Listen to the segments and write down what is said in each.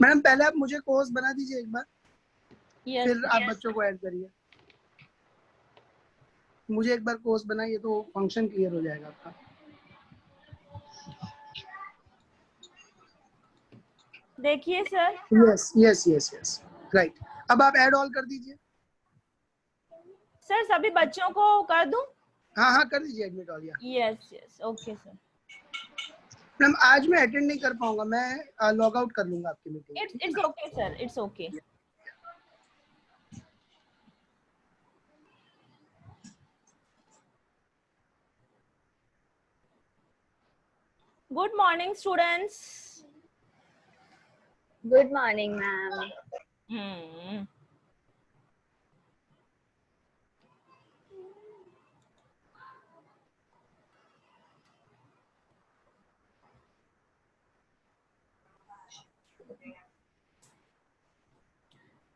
Madam पहले आप मुझे कोर्स बना दीजिए एक बार, फिर आप yes. बच्चों को ऐड करिए। मुझे एक बार कोर्स बनाइए तो फंक्शन क्लियर हो जाएगा आपका। देखिए sir. Yes yes yes yes right. अब आप ऐड ऑल कर दीजिए। सर सभी बच्चों को कर दूं? हाँ हाँ कर दीजिए admit all. Yes yes okay sir. Ma'am आज मैं अटेंड नहीं कर पाऊंगा, मैं लॉग आउट कर लूंगा आपकी meeting. It's okay sir, it's okay. Good morning students. Good morning ma'am.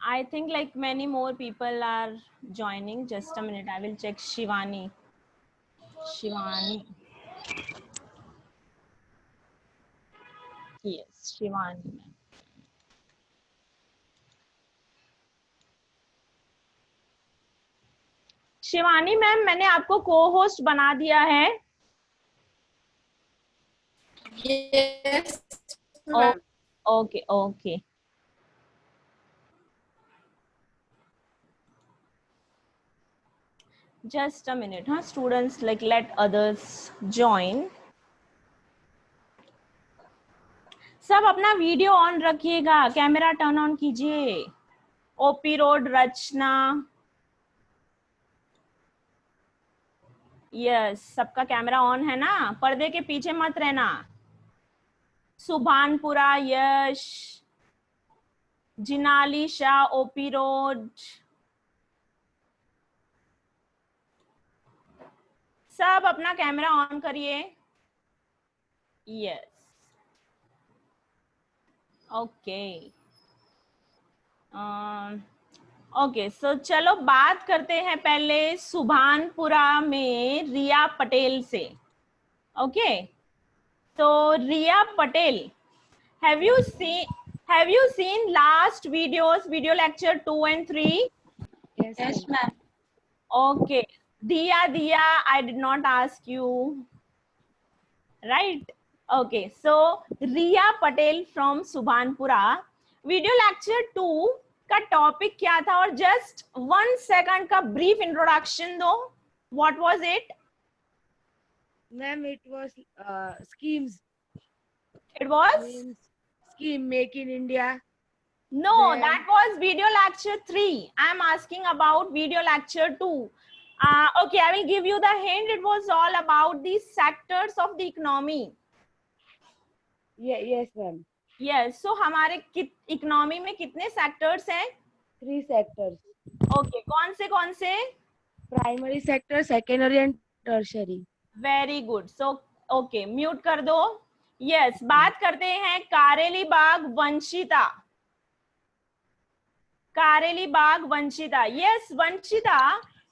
I think like many more people are joining. Just a minute, I will check Shivani. Shivani. Yes, Shivani. Shivani ma'am मैंने आपको को host बना दिया है। Yes. Okay okay. Just a minute, huh? Students, like let others join. सब अपना video on रखिएगा, camera turn on कीजिए। ओपी रोड रचना, यस सबका कैमरा ऑन है ना, पर्दे के पीछे मत रहना। सुभानपुरा यश, जिनाली शाह ओपी रोड, सब अपना कैमरा ऑन करिए। Yes okay okay. सो चलो बात करते हैं पहले सुभानपुरा में रिया पटेल से। ओके तो रिया Patel, have you seen last videos, video lecture 2 and 3? Yes ma'am. Okay. Diya, I did not ask you. Right? Okay. So, Riya Patel from Subhanpura. Video lecture 2 का topic क्या था और जस्ट 1 सेकंड का ब्रीफ इंट्रोडक्शन दो। What was it? Ma'am, it was schemes. It was? Scheme Make in India. No, Then, that was video lecture 3. I am asking about video lecture 2. Okay, I will give you the hint. It was all about the sectors of the economy. yes, ma'am. Yes, so हमारे economy में कितने sectors हैं? 3 sectors. Okay, कौन से? Primary sector, secondary and tertiary. Very good. So, okay, mute कर दो। Yes, बात करते हैं Kareli Baug Vanshita. Kareli Baug Vanshita. Yes, Vanshita,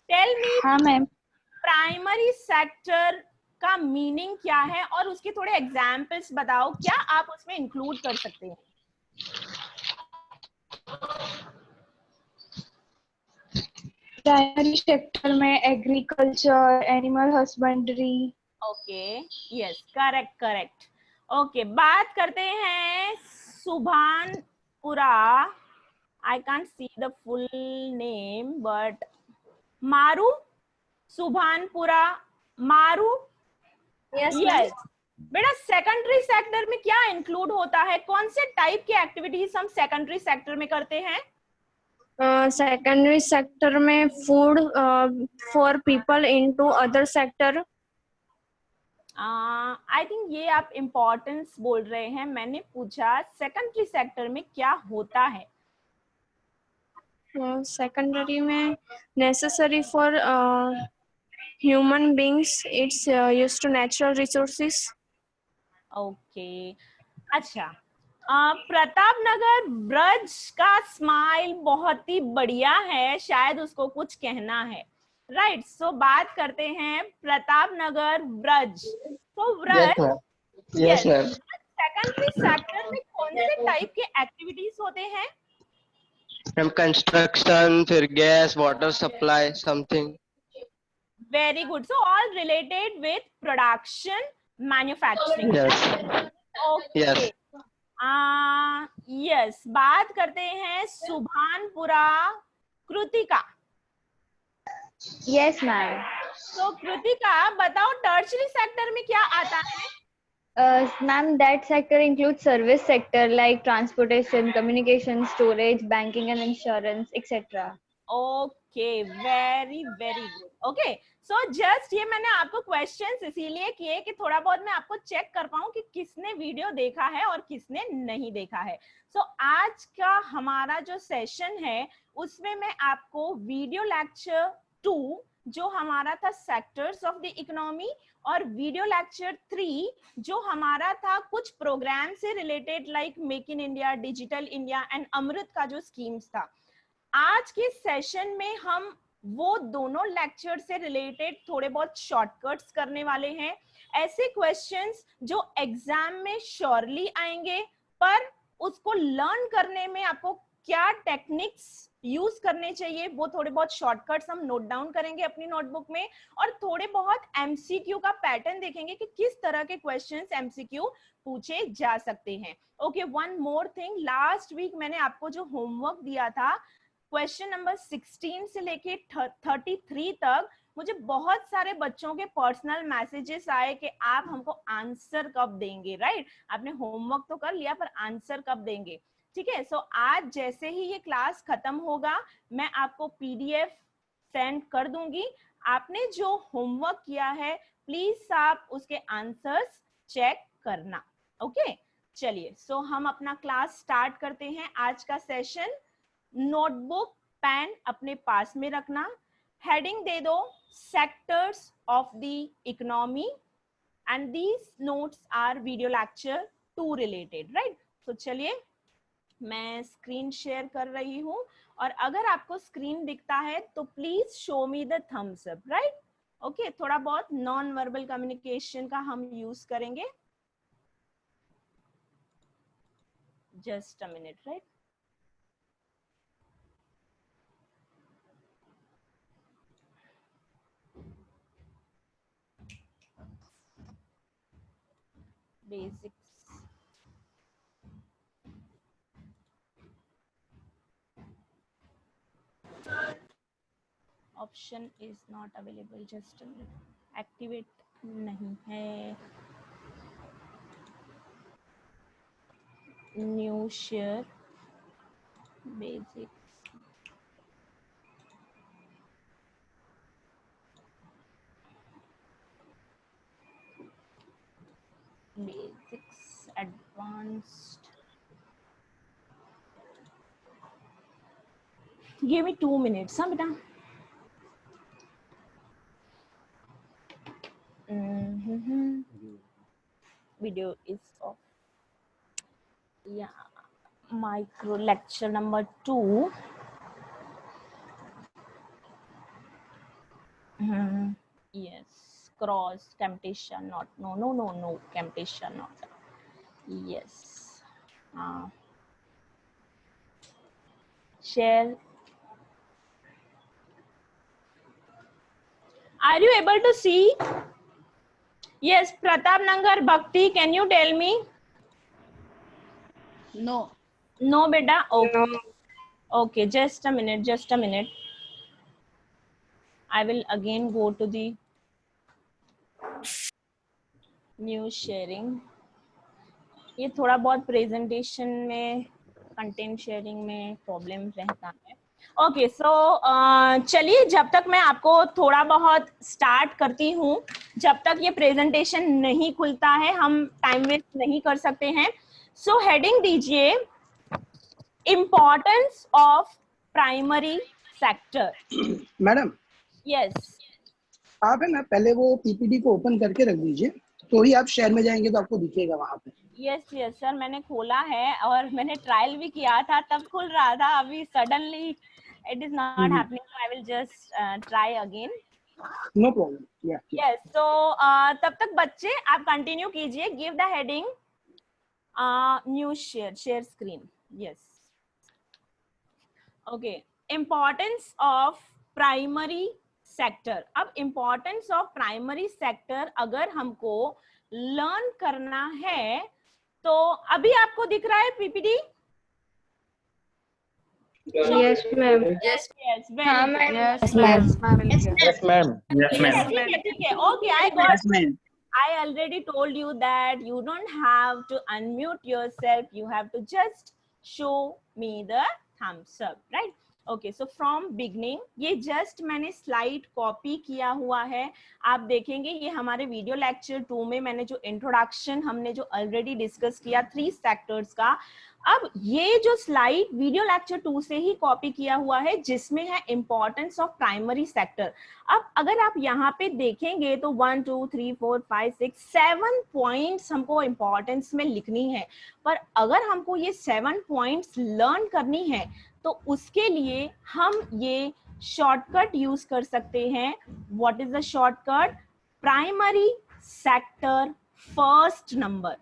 tell me. हाँ मैम। प्राइमरी सेक्टर का मीनिंग क्या है और उसके थोड़े एग्जाम्पल्स बताओ, क्या आप उसमें इंक्लूड कर सकते हैं? प्राइमरी सेक्टर में agriculture, animal husbandry. Okay yes correct. Okay बात करते हैं Subhanpura, I can't see the full name but मारू, सुभानपुरा मारू। यस बेटा, सेकेंडरी सेक्टर में क्या इंक्लूड होता है? कौन से टाइप की एक्टिविटीज हम सेकेंडरी सेक्टर में करते हैं? सेकेंडरी सेक्टर में food for people into other sector. I think ये आप इम्पोर्टेंस बोल रहे हैं। मैंने पूछा सेकेंडरी सेक्टर में क्या होता है। सेकेंडरी में necessary for human beings, it's used to natural resources. Okay अच्छा, प्रताप नगर ब्रज का स्माइल बहुत ही बढ़िया है, शायद उसको कुछ कहना है। राइट सो बात करते हैं प्रताप नगर ब्रज। तो ब्रज, yes, सेकेंडरी सेक्टर में कौन से टाइप के एक्टिविटीज होते हैं? मैम कंस्ट्रक्शन, फिर gas, water supply, something. Very good. So all related with production, manufacturing. Yes. Okay. Yes. Yes. बात करते हैं सुभानपुरा कृतिका। Yes, ma'am. तो कृतिका बताओ टर्शरी सेक्टर में क्या आता है? Ma'am, that sector includes service sector like transportation, communication, storage, banking and insurance, etc. Okay, very good. Okay, so just ये मैंने आपको क्वेश्चंस इसीलिए किए कि थोड़ा बहुत मैं आपको चेक कर पाऊं कि किसने वीडियो देखा है और किसने नहीं देखा है। So आज का हमारा जो सेशन है उसमें मैं आपको वीडियो लेक्चर 2 जो हमारा था सेक्टर्स ऑफ द इकोनॉमी और वीडियो लेक्चर 3 जो हमारा था कुछ प्रोग्राम से related like make in India, digital India and Amrit का जो स्कीम्स था। आज के सेशन में हम वो दोनों लेक्चर से रिलेटेड थोड़े बहुत शॉर्टकट्स करने वाले हैं, ऐसे क्वेश्चंस जो एग्जाम में श्योरली आएंगे, पर उसको लर्न करने में आपको क्या टेक्निक्स यूज करने चाहिए वो थोड़े बहुत शॉर्टकट्स हम नोट डाउन करेंगे अपनी नोटबुक में, और थोड़े बहुत एमसीक्यू का पैटर्न देखेंगे कि किस तरह के क्वेश्चंस एमसीक्यू पूछे जा सकते हैं। Okay, one more thing, last week मैंने आपको जो होमवर्क दिया था क्वेश्चन नंबर 16 से लेके 33 तक मुझे बहुत सारे बच्चों के पर्सनल मैसेजेस आए कि आप हमको आंसर कब देंगे, राइट? आपने होमवर्क तो कर लिया पर आंसर कब देंगे, ठीक है? सो आज जैसे ही ये क्लास खत्म होगा मैं आपको पीडीएफ सेंड कर दूंगी। आपने जो होमवर्क किया है प्लीज आप उसके आंसर्स चेक करना। ओके, चलिए सो हम अपना क्लास स्टार्ट करते हैं। आज का सेशन, नोटबुक पेन अपने पास में रखना, हेडिंग दे दो sectors of the economy and these notes or video lecture 2 related, right? तो चलिए मैं स्क्रीन शेयर कर रही हूं और अगर आपको स्क्रीन दिखता है तो please show me the thumbs up, right? Okay, थोड़ा बहुत नॉन वर्बल कम्युनिकेशन का हम यूज करेंगे। Just a minute, right? Basics. Option is not available. Just a minute. Activate नहीं है. New share. Basics. Basics. Advanced. Give me 2 minutes, huh, beta? Video is off. Yeah, micro lecture number 2. Yes, cross Camtasia not. No. Camtasia not. Yes. Share. Are you able to see? Yes, Pratap Nangar Bhakti, can you tell me? No. No, beta. Okay. No. Okay, just a minute. I will again go to the new sharing. ये थोड़ा बहुत presentation में content sharing में problem रहता है। Okay, सो चलिए जब तक मैं आपको थोड़ा बहुत स्टार्ट करती हूँ, जब तक ये प्रेजेंटेशन नहीं खुलता है हम टाइम वेस्ट नहीं कर सकते हैं। सो हेडिंग दीजिए importance of primary sector. Madam, yes, आप है ना पहले वो पीपीटी को ओपन करके रख दीजिए, तो ही आप शेयर में जाएंगे तो आपको दिखेगा वहां पे। यस सर, मैंने खोला है और मैंने ट्रायल भी किया था, तब खुल रहा था, अभी suddenly it is not happening, so I will just try again. No problem. Yes, तो तब तक बच्चे आप कंटिन्यू कीजिए। Give the heading new share screen. Yes. Okay. Importance of primary sector. अब importance of primary sector अगर हमको learn करना है तो अभी आपको दिख रहा है PPT? Yes, ma'am. Yes, very हाँ, good. ma'am. Yes, ma'am. Yes, ma'am. Yes, ma'am. ठीक है. Okay, I got Yes, ma'am. I already told you that you don't have to unmute yourself. You have to just show me the thumbs up, right? Okay, so from beginning, ये just मैंने slide copy किया हुआ है. आप देखेंगे ये हमारे video lecture 2 में मैंने जो इंट्रोडक्शन हमने जो ऑलरेडी डिस्कस किया 3 सेक्टर्स का, अब ये जो स्लाइड वीडियो लेक्चर 2 से ही कॉपी किया हुआ है जिसमें है इंपॉर्टेंस ऑफ प्राइमरी सेक्टर. अब अगर आप यहाँ पे देखेंगे तो 1 2 3 4 5 6 7 पॉइंट्स हमको इंपॉर्टेंस में लिखनी है, पर अगर हमको ये 7 पॉइंट्स लर्न करनी है तो उसके लिए हम ये शॉर्टकट यूज कर सकते हैं. What is the shortcut? Primary sector first number.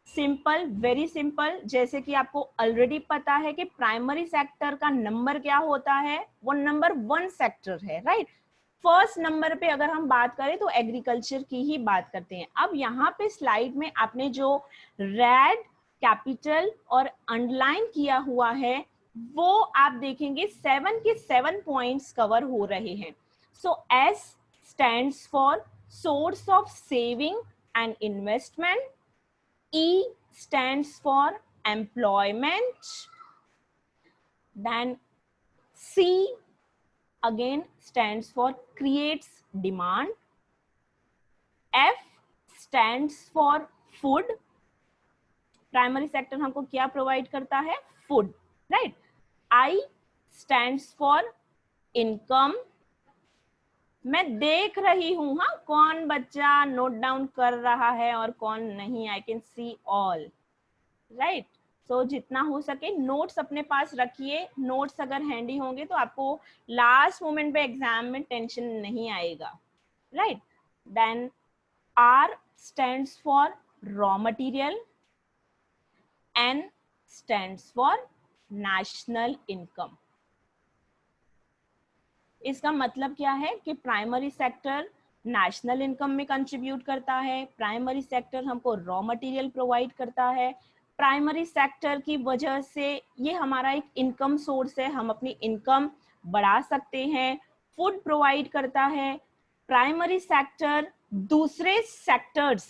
Simple, very simple. जैसे कि आपको ऑलरेडी पता है कि प्राइमरी सेक्टर का नंबर क्या होता है, वो नंबर 1 सेक्टर है, राइट? फर्स्ट नंबर पे अगर हम बात करें तो एग्रीकल्चर की ही बात करते हैं. अब यहाँ पे स्लाइड में आपने जो रेड कैपिटल और अंडरलाइन किया हुआ है वो आप देखेंगे 7 के 7 पॉइंट्स कवर हो रहे हैं. सो S stands for source of saving and investment. E stands for employment. Then C again stands for creates demand. F stands for food. Primary sector हमको क्या प्रोवाइड करता है? Food, right? I stands for income. मैं देख रही हूँ हाँ कौन बच्चा नोट डाउन कर रहा है और कौन नहीं. I can see all, right? So जितना हो सके नोट्स अपने पास रखिए. नोट्स अगर हैंडी होंगे तो आपको लास्ट मोमेंट पे एग्जाम में टेंशन नहीं आएगा, right? Then R stands for raw material. N stands for national income. इसका मतलब क्या है कि प्राइमरी सेक्टर नेशनल इनकम में कंट्रीब्यूट करता है. प्राइमरी सेक्टर हमको रॉ मटेरियल प्रोवाइड करता है. प्राइमरी सेक्टर की वजह से ये हमारा एक इनकम सोर्स है, हम अपनी इनकम बढ़ा सकते हैं. फूड प्रोवाइड करता है. प्राइमरी सेक्टर दूसरे सेक्टर्स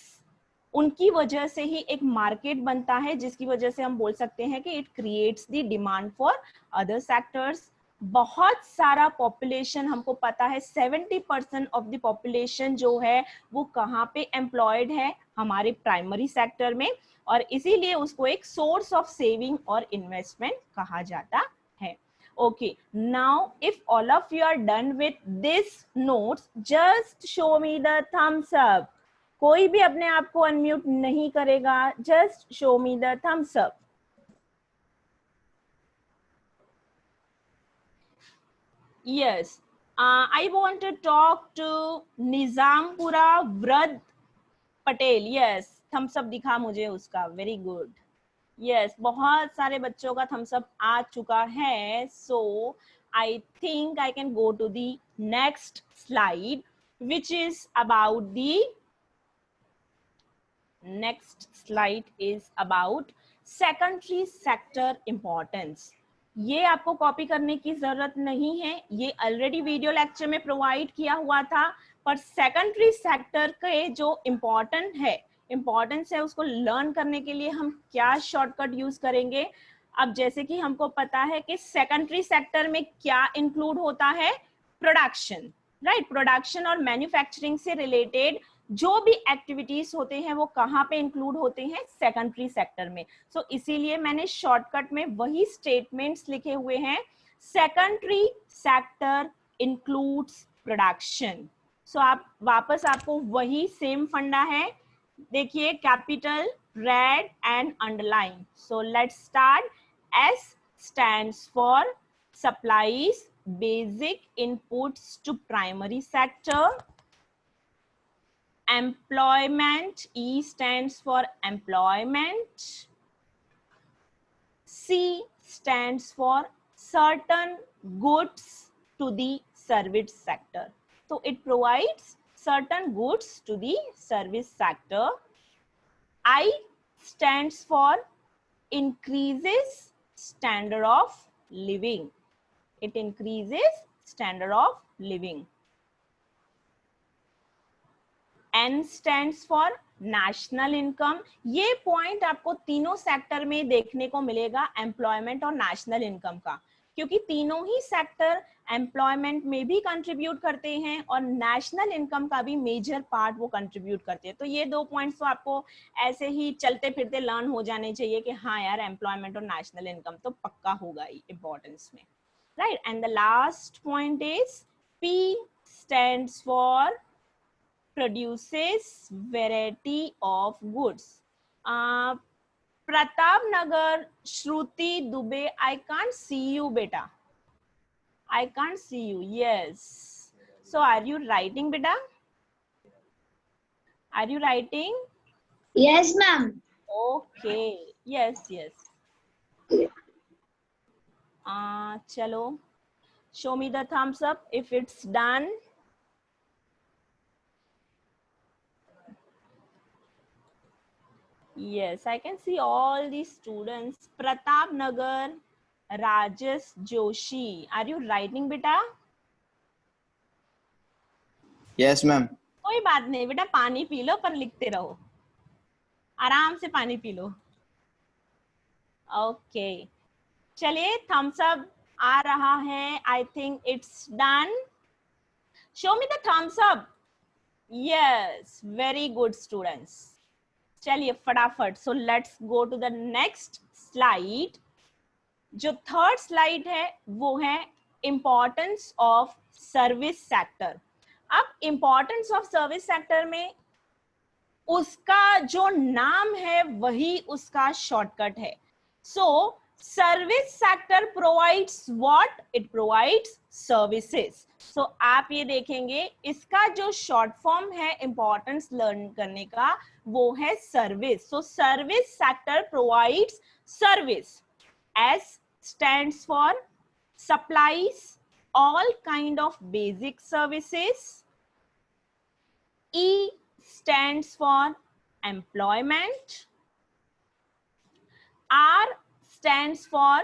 उनकी वजह से ही एक मार्केट बनता है जिसकी वजह से हम बोल सकते हैं कि it creates the demand for other sectors. बहुत सारा पॉपुलेशन हमको पता है 70% ऑफ द पॉपुलेशन जो है वो कहाँ पे एम्प्लॉयड है? हमारे प्राइमरी सेक्टर में, और इसीलिए उसको एक सोर्स ऑफ सेविंग और इन्वेस्टमेंट कहा जाता है. Okay, now if all of you are done with this notes just show me the thumbs up. कोई भी अपने आप को अनम्यूट नहीं करेगा, just show me the thumbs up. Yes, I want to talk to Nizampura Vrad Patel. Yes, thumbs up दिखा मुझे उसका. Very good. Yes, बहुत सारे बच्चों का thumbs up आ चुका है. So I think I can go to the next slide, which is about the next slide is about secondary sector importance. ये आपको कॉपी करने की जरूरत नहीं है, ये ऑलरेडी वीडियो लेक्चर में प्रोवाइड किया हुआ था. पर सेकेंडरी सेक्टर के जो इम्पोर्टेंस है उसको लर्न करने के लिए हम क्या शॉर्टकट यूज करेंगे? अब जैसे कि हमको पता है कि सेकेंडरी सेक्टर में क्या इंक्लूड होता है? Production, right? प्रोडक्शन और मैन्युफैक्चरिंग से रिलेटेड जो भी एक्टिविटीज होते हैं वो कहाँ पे इंक्लूड होते हैं? सेकेंडरी सेक्टर में. सो इसीलिए मैंने शॉर्टकट में वही स्टेटमेंट्स लिखे हुए हैं. Secondary sector includes production. So आप वापस आपको वही सेम फंडा है. देखिए capital, red and underline. So let's start. S stands for supplies, basic inputs to primary sector. employment, E stands for employment. C stands for certain goods to the service sector. So it provides certain goods to the service sector. I stands for increases standard of living. It increases standard of living. N stands for national income. ये point आपको तीनों sector में देखने को मिलेगा, employment और national income का, क्योंकि तीनों ही सेक्टर एम्प्लॉयमेंट में भी कंट्रीब्यूट करते हैं और नेशनल इनकम का भी मेजर पार्ट वो कंट्रीब्यूट करते हैं. तो ये दो पॉइंट्स तो आपको ऐसे ही चलते फिरते लर्न हो जाने चाहिए कि हाँ यार एम्प्लॉयमेंट और नेशनल इनकम तो पक्का होगा ही इम्पोर्टेंस में, right. And the last point is P stands for produces variety of goods. Pratap Nagar, Shruti Dubey, I can't see you, beta. I can't see you. Yes. So are you writing, beta? Are you writing? Yes, ma'am. Okay. Yes, yes. Chalo. Show me the thumbs up if it's done. Yes, I can see all these students. Pratap Nagar, Rajesh Joshi. Are you writing, beta? Yes, ma'am. कोई बात नहीं बेटा, पानी पी लो पर लिखते रहो, आराम से पानी पी लो. ओके, चलिए थम्स अप आ रहा है. I think it's done. Show me the thumbs up. Yes, very good students. चलिए फटाफट. So let's go to the next slide. जो थर्ड स्लाइड है वो है इंपॉर्टेंस ऑफ सर्विस सेक्टर. अब इंपॉर्टेंस ऑफ सर्विस सेक्टर में उसका जो नाम है वही उसका शॉर्टकट है. So service sector provides what? It provides services. So आप ये देखेंगे इसका जो शॉर्ट फॉर्म है इंपॉर्टेंस लर्न करने का वो है service. So service sector provides service. S stands for supplies all kind of basic services. E stands for employment. R stands for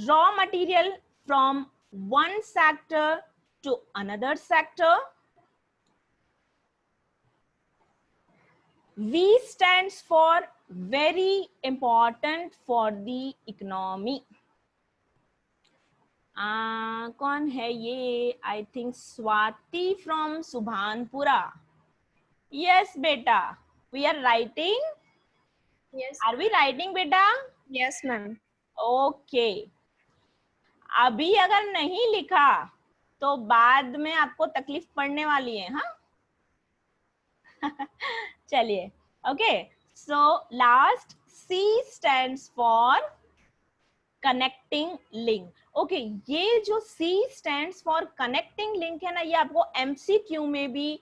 raw material from one sector to another sector. V stands for very important for the economy. कौन है ये? I think Swati from Subhanpura. Yes बेटा, we are writing. Yes. Are we writing बेटा? Yes, ma'am. Okay. अभी अगर नहीं लिखा तो बाद में आपको तकलीफ पड़ने वाली है. हाँ चलिए. Okay, so last C stands for connecting link. Okay, ये जो C stands for connecting link है ना, ये आपको MCQ में भी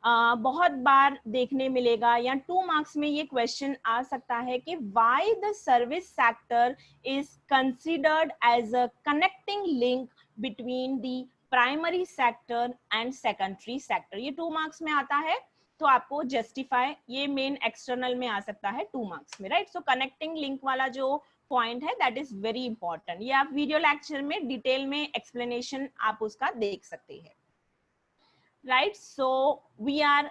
बहुत बार देखने मिलेगा या 2 मार्क्स में ये क्वेश्चन आ सकता है कि why the service sector is considered as a connecting link between the primary sector and secondary sector. ये 2 मार्क्स में आता है, तो आपको जस्टिफाई, ये मेन एक्सटर्नल में आ सकता है 2 मार्क्स में, राइट. सो कनेक्टिंग लिंक वाला जो पॉइंट है दैट इज वेरी इंपॉर्टेंट. ये आप वीडियो लेक्चर में डिटेल में एक्सप्लेनेशन आप उसका देख सकते हैं, right. So we are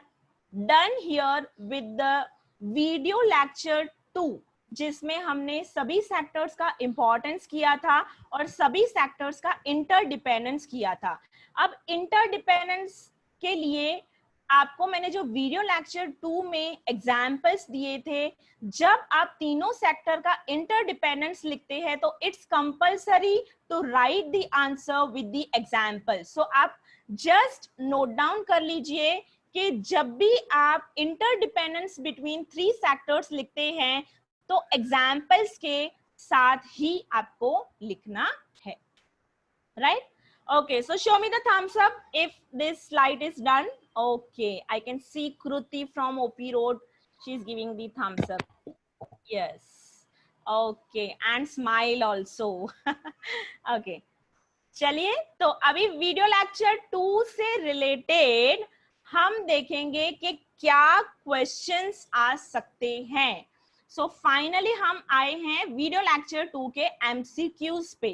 done here with the video lecture 2, जिसमें हमने सभी सेक्टर्स का इंपॉर्टेंस किया था और सभी सेक्टर्स का इंटरडिपेंडेंस किया था. अब इंटरडिपेंडेंस के लिए आपको मैंने जो वीडियो लेक्चर 2 में एग्जाम्पल्स दिए थे, जब आप तीनों सेक्टर का इंटरडिपेंडेंस लिखते हैं तो it's compulsory to write the answer with the example. So आप जस्ट नोट डाउन कर लीजिए कि जब भी आप इंटरडिपेंडेंस बिटवीन 3 सेक्टर्स लिखते हैं तो एग्जाम्पल्स के साथ ही आपको लिखना है, right. Okay, so show me the thumbs up if this slide is done. Okay, I can see Kruti from OP Road. She's giving the thumbs up. Yes. Okay, and smile also. Okay. चलिए, तो अभी video lecture 2 से related हम देखेंगे कि क्या questions आ सकते हैं. सो फाइनली हम आए हैं वीडियो लेक्चर 2 के एमसीक्यूज पे.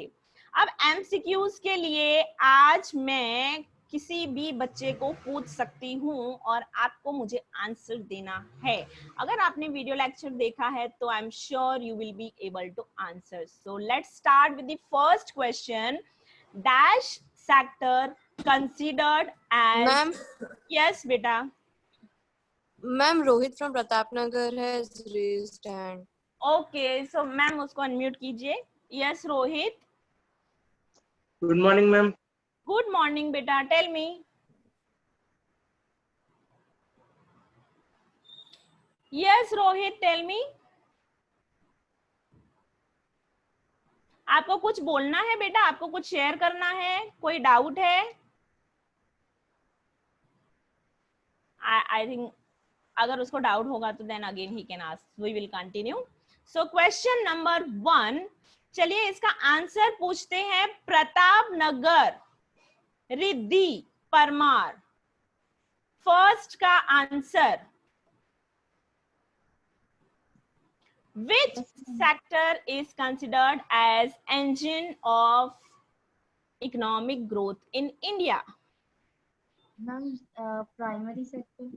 अब एमसीक्यूज के लिए आज मैं किसी भी बच्चे को पूछ सकती हूँ और आपको मुझे आंसर देना है. अगर आपने वीडियो लेक्चर देखा है तो I am sure you will be able to answer. So let's start with the first question. Dash sector considered as Ma'am, yes beta. ma'am, Rohit from Pratapnagar has raised hand. Okay, so ma'am उसको unmute कीजिए. Yes Rohit. Good morning, ma'am. Good morning beta. Tell me. Yes Rohit, tell me. आपको कुछ बोलना है बेटा, आपको कुछ share करना है, कोई डाउट है? आई थिंक अगर उसको डाउट होगा तो then again he can ask. We will continue. So question number 1, चलिए इसका आंसर पूछते हैं. प्रताप नगर, रिद्धि, परमार. फर्स्ट का answer. Which sector is considered as engine of economic growth in India? Ma'am, primary sector.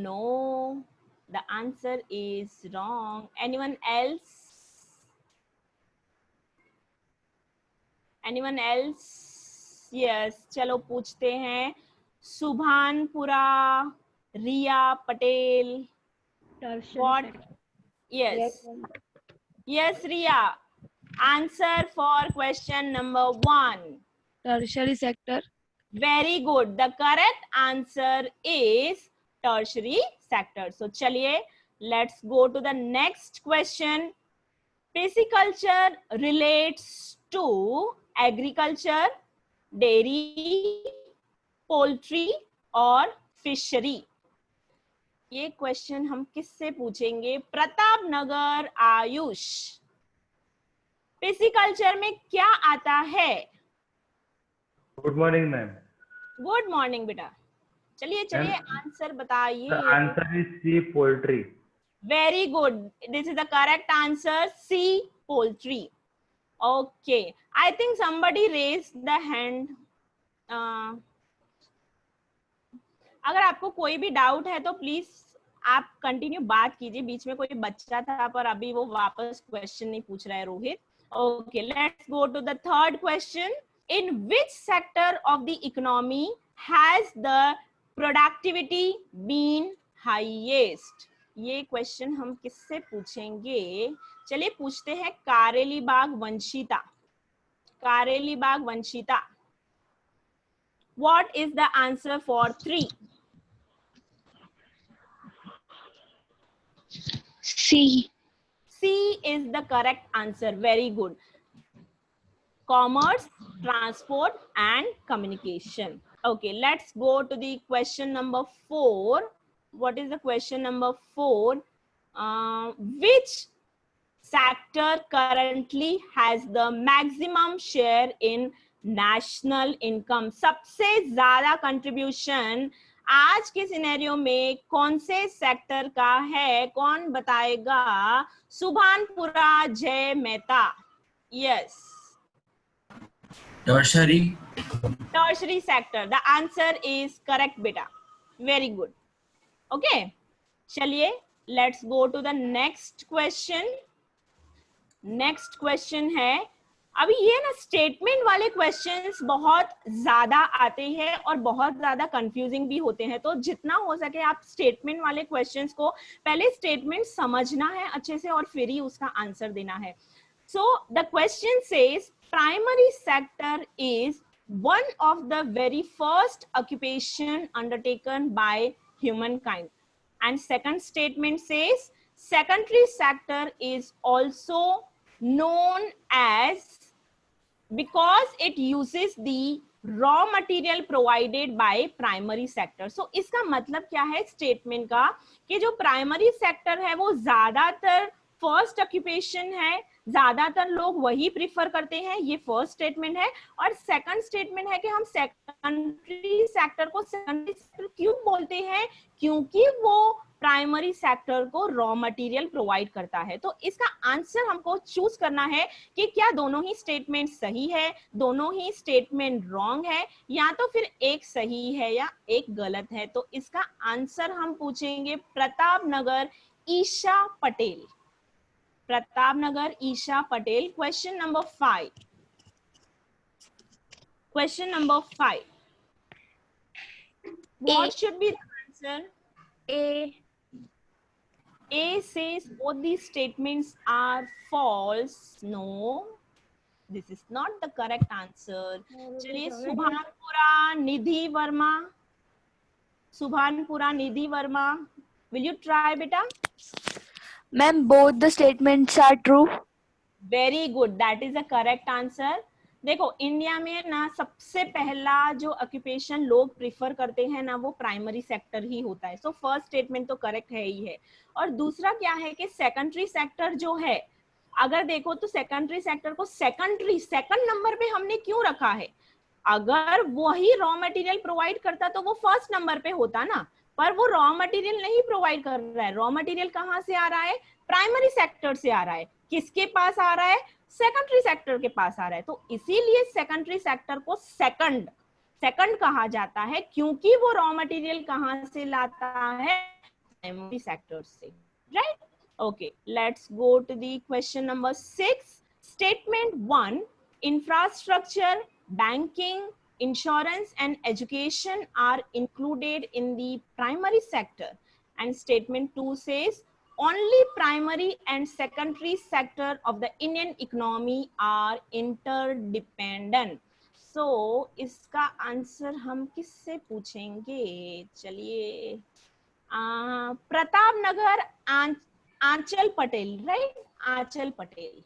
No, the answer is wrong. Anyone else? Anyone else? Yes, चलो पूछते हैं. सुभानपुरा, रिया Patel. What? Yes. Yes, Riya. Answer for question number 1. Tertiary sector. Very good. The correct answer is tertiary sector. So, chaliye, let's go to the next question. Pisciculture relates to agriculture, dairy, poultry or fishery. ये question हम किससे पूछेंगे? प्रताप नगर Ayush. Pisciculture में क्या आता है? Good morning ma'am. Good morning बेटा. चलिए चलिए आंसर बताइए. Answer is C, poultry. Very good. This is the correct answer, C, poultry. Okay, I think somebody raised the hand. अगर आपको कोई भी डाउट है तो प्लीज आप कंटिन्यू बात कीजिए. बीच में कोई बच्चा था पर अभी वो वापस क्वेश्चन नहीं पूछ रहा है. Rohit. Okay, let's go to the third question. In which sector of the economy has the productivity been highest? ये क्वेश्चन हम किससे पूछेंगे? चलिए पूछते हैं Karelibaug Vanshita. Karelibaug Vanshita. What is the answer for 3? C. C is the correct answer. Very good. Commerce, transport and communication. Okay, let's go to the question number 4. What is the question number 4? Which sector currently has the maximum share in national income? सबसे ज्यादा contribution आज के scenario में कौन से sector का है? कौन बताएगा? Subhanpura, Jay Mehta. Yes, tertiary sector. The answer is correct बेटा. Very good. ओके, चलिए let's go to the next question. Next question है. अभी ये ना स्टेटमेंट वाले क्वेश्चंस बहुत ज्यादा आते हैं और बहुत ज्यादा कंफ्यूजिंग भी होते हैं. तो जितना हो सके आप स्टेटमेंट वाले क्वेश्चंस को पहले स्टेटमेंट समझना है अच्छे से और फिर ही उसका आंसर देना है. So the question says primary sector is one of the very first occupation undertaken by humankind. And second statement says secondary sector is also known as because it uses the raw material provided by primary sector. So इसका मतलब क्या है statement का कि जो primary sector है वो ज्यादातर फर्स्ट ऑक्यूपेशन है, ज्यादातर लोग वही प्रिफर करते हैं, ये फर्स्ट स्टेटमेंट है। और सेकंड स्टेटमेंट है कि हम सेकेंडरी सेक्टर को सेकेंडरी सेक्टर क्यों बोलते हैं, क्योंकि वो प्राइमरी सेक्टर को रॉ मटेरियल प्रोवाइड करता है। तो इसका आंसर हमको चूज करना है कि क्या दोनों ही स्टेटमेंट सही है, दोनों ही स्टेटमेंट रॉन्ग है, या तो फिर एक सही है या एक गलत है। तो इसका आंसर हम पूछेंगे Pratap Nagar Isha Patel. Pratap Nagar Isha Patel. Question number 5। Question number 5, what should be the answer? A says both these statements are false. No, this is not the correct answer. चलिए सुभानपुरा निधि वर्मा, सुभानपुरा निधि वर्मा, will you try बेटा? Ma'am, both the statements are true. Very good, that is the correct answer. देखो India में ना सबसे पहला जो occupation लोग prefer करते हैं ना वो प्राइमरी सेक्टर ही होता है। सो फर्स्ट स्टेटमेंट तो करेक्ट है ही है। और दूसरा क्या है कि सेकेंडरी सेक्टर जो है, अगर देखो तो सेकेंडरी सेक्टर को सेकंड नंबर पे हमने क्यों रखा है? अगर वही रॉ मटेरियल प्रोवाइड करता तो वो फर्स्ट नंबर पे होता ना, पर वो रॉ मटेरियल नहीं प्रोवाइड कर रहा है। रॉ मटेरियल कहाँ से आ रहा है? प्राइमरी सेक्टर से आ रहा है। किसके पास आ रहा है? सेकेंडरी सेक्टर के पास आ रहा है। तो इसीलिए सेकेंडरी सेक्टर को सेकंड कहा जाता है, क्योंकि वो रॉ मटेरियल कहाँ से लाता है? प्राइमरी सेक्टर से, right? Okay, let's go to the question number 6। Statement 1, infrastructure, banking, insurance and education are included in the primary sector, and statement 2 says only primary and secondary sector of the Indian economy are interdependent. So इसका answer हम किससे पूछेंगे? चलिए Pratap Nagar Aanchal Patel, right? Aanchal Patel.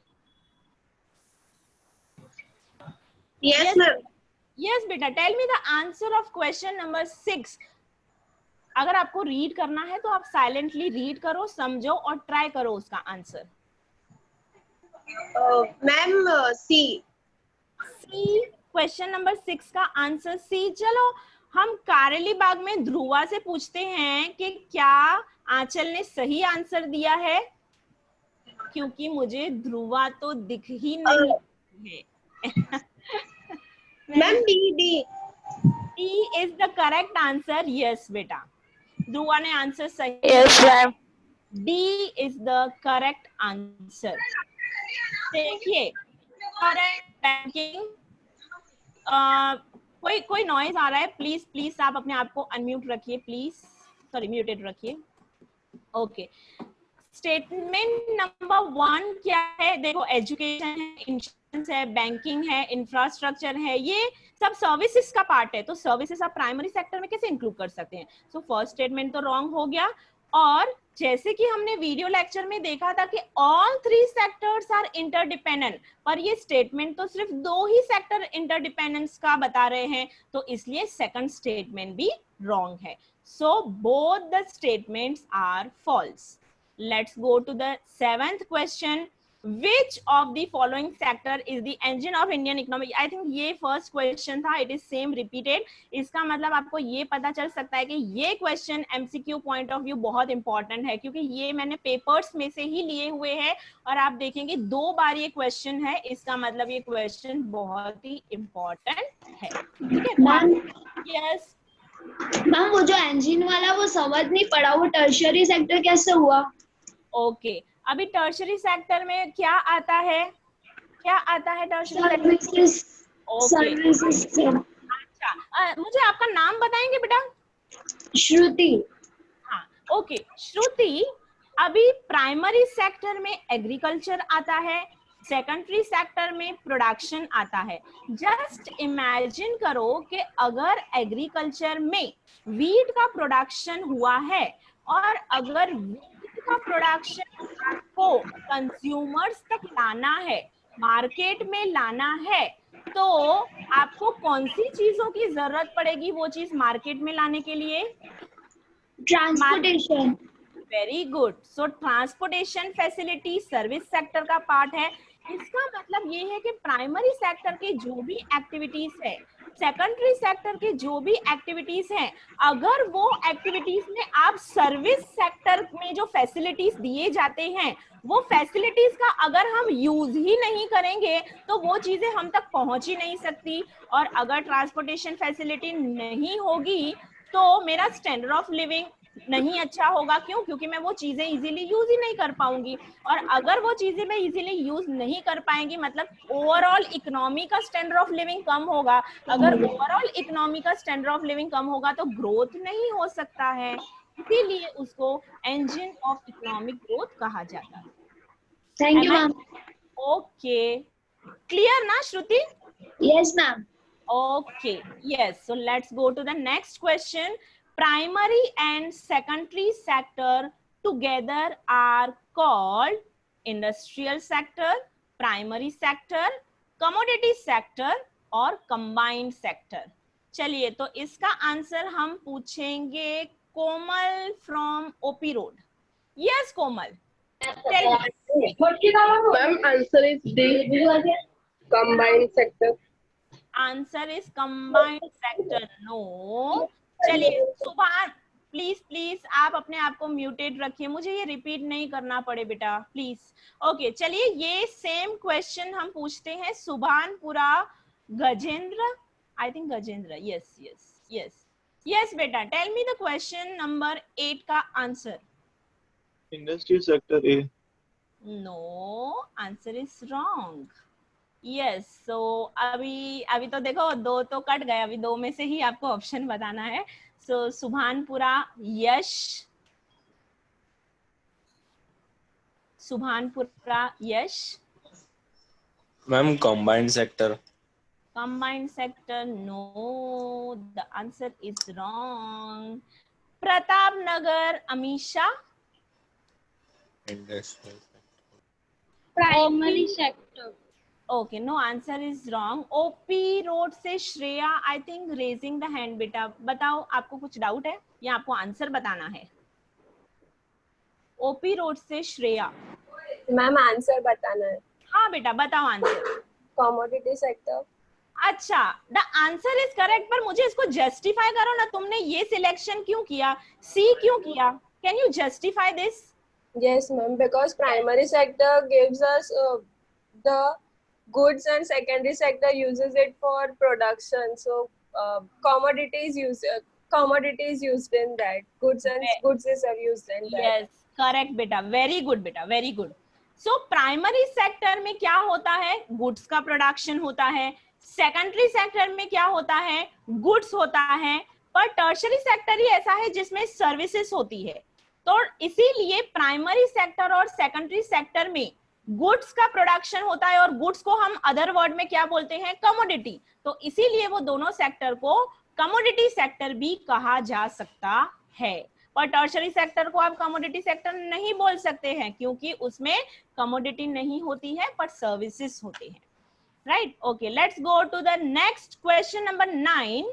Yes, ma'am. Yes बेटा, tell me the answer of question number 6। अगर आपको read करना है तो आप साइलेंटली रीड करो, समझो और ट्राई करो उसका आंसर। मैम सी। क्वेश्चन नंबर 6 का आंसर सी। चलो हम कारेली बाग में ध्रुवा से पूछते हैं कि क्या आंचल ने सही आंसर दिया है, क्योंकि मुझे ध्रुवा तो दिख ही नहीं है। Ma'am D is the correct answer. Yes बेटा, ध्रुवा ने आंसर सही। Yes, ma'am. D is the correct answer. देखिए बैंकिंग, कोई नॉइज आ रहा है, प्लीज आप अपने आप को अनम्यूट रखिए, प्लीज, सॉरी म्यूटेड रखिए। ओके, स्टेटमेंट नंबर 1 क्या है? देखो एजुकेशन है, इंश्योरेंस है, बैंकिंग है, इंफ्रास्ट्रक्चर है, ये सब सर्विसेज का पार्ट है। तो सर्विसेज आप प्राइमरी सेक्टर में कैसे इंक्लूड कर सकते हैं? सो फर्स्ट स्टेटमेंट तो रॉन्ग हो गया। और जैसे कि हमने वीडियो लेक्चर में देखा था कि ऑल 3 सेक्टर्स आर इंटरडिपेंडेंट, पर ये स्टेटमेंट तो सिर्फ 2 ही सेक्टर इंटरडिपेंडेंस का बता रहे हैं, तो इसलिए सेकंड स्टेटमेंट भी रॉन्ग है। So both the statements are false. Let's go to the 7th question. Which of the following sector is the engine of Indian economy? I think ये first question था, it is same repeated. इसका मतलब आपको ये पता चल सकता है कि ये question MCQ point of view बहुत important है, क्योंकि ये मैंने papers में से ही लिए हुए हैं और आप देखेंगे 2 बार ये question है। इसका मतलब ये question बहुत ही important है। ठीक है मैम? यस मैम, वो जो इंजन वाला वो समझ नहीं पड़ा, वो टर्शियरी सेक्टर कैसे हुआ? ओके, अभी टर्शरी सेक्टर में क्या आता है? क्या आता है टर्शरी सेक्टर? अच्छा, मुझे आपका नाम बताएंगे बेटा? श्रुति। हाँ, ओके श्रुति। अभी प्राइमरी सेक्टर में एग्रीकल्चर आता है, सेकेंडरी सेक्टर में प्रोडक्शन आता है। जस्ट इमेजिन करो कि अगर एग्रीकल्चर में वीट का प्रोडक्शन हुआ है और अगर का प्रोडक्शन आपको कंज्यूमर्स तक लाना है, मार्केट में लाना है, तो आपको कौन सी चीजों की जरूरत पड़ेगी वो चीज मार्केट में लाने के लिए? Transportation. Very good. So transportation facility service sector का पार्ट है। इसका मतलब ये है कि प्राइमरी सेक्टर के जो भी एक्टिविटीज है, सेकेंडरी सेक्टर के जो भी एक्टिविटीज हैं, अगर वो एक्टिविटीज में आप सर्विस सेक्टर में जो फैसिलिटीज दिए जाते हैं, वो फैसिलिटीज का अगर हम यूज ही नहीं करेंगे तो वो चीजें हम तक पहुंच ही नहीं सकती। और अगर ट्रांसपोर्टेशन फैसिलिटी नहीं होगी तो मेरा स्टैंडर्ड ऑफ लिविंग नहीं अच्छा होगा। क्यों? क्योंकि मैं वो चीजें इजीली यूज ही नहीं कर पाऊंगी, और अगर वो चीजें मैं इजीली यूज नहीं कर पाएंगी मतलब ओवरऑल इकोनॉमी का स्टैंडर्ड ऑफ लिविंग कम होगा। अगर ओवरऑल इकोनॉमी का स्टैंडर्ड ऑफ लिविंग कम होगा तो ग्रोथ नहीं हो सकता है, इसीलिए उसको इंजन ऑफ इकोनॉमिक ग्रोथ कहा जाता है। Thank you ma'am. Okay, clear ना Shruti? Yes ma'am. Okay, yes. So let's go to the next question. Primary and secondary sector together are called industrial sector, primary sector, commodity sector और combined sector. चलिए, तो इसका answer हम पूछेंगे कोमल from OP Road. Yes, Komal. Tell me. Ma'am, answer is D. Combined sector. Answer is combined sector. No. चलिए Subhan, please please आप अपने आप को म्यूटेड रखिए, मुझे ये रिपीट नहीं करना पड़े बेटा प्लीज। ओके, चलिए ये सेम क्वेश्चन हम पूछते हैं Subhanpura Gajendra, I think Gajendra. Yes yes yes yes बेटा, tell me the question number 8 का answer. Industrial sector A. No, answer is wrong. Yes, so अभी तो देखो दो तो कट गए, अभी दो में से ही आपको ऑप्शन बताना है। So Subhanpura Yash, Subhanpura Yash. Ma'am combined sector. Combined sector, no, the answer is wrong. Pratap Nagar Amisha. Industrial sector. Primary sector. Okay, no, answer is wrong. OP road से Shreya, I think raising the hand. बेटा बताओ, आपको कुछ डाउट है या आपको आंसर बताना है? ओपी रोड से श्रेया। मैम आंसर बताना है। हाँ बेटा बताओ आंसर। Commodity sector. अच्छा, द आंसर इज करेक्ट, पर मुझे इसको जस्टिफाई करो ना, तुमने ये सिलेक्शन क्यों किया, सी क्यों किया? Can you justify this? Yes, ma'am. Because primary sector gives us the goods and secondary sector uses it for production. So commodities used in that. Goods are used in that. Yes, correct बेटा, very good बेटा, very good. So primary sector में क्या होता है? Goods का production होता है। Secondary sector में क्या होता है? गुड्स होता है। पर टर्शरी सेक्टर ही ऐसा है जिसमें सर्विसेज होती है। तो इसीलिए प्राइमरी सेक्टर और सेकेंडरी सेक्टर में गुड्स का प्रोडक्शन होता है, और गुड्स को हम अदर वर्ड में क्या बोलते हैं? कमोडिटी। तो इसीलिए वो दोनों सेक्टर को कमोडिटी सेक्टर भी कहा जा सकता है। पर टर्शरी सेक्टर को आप कमोडिटी सेक्टर नहीं बोल सकते हैं, क्योंकि उसमें कमोडिटी नहीं होती है पर सर्विसेज होते हैं। Right? Okay, let's go to the next question number 9।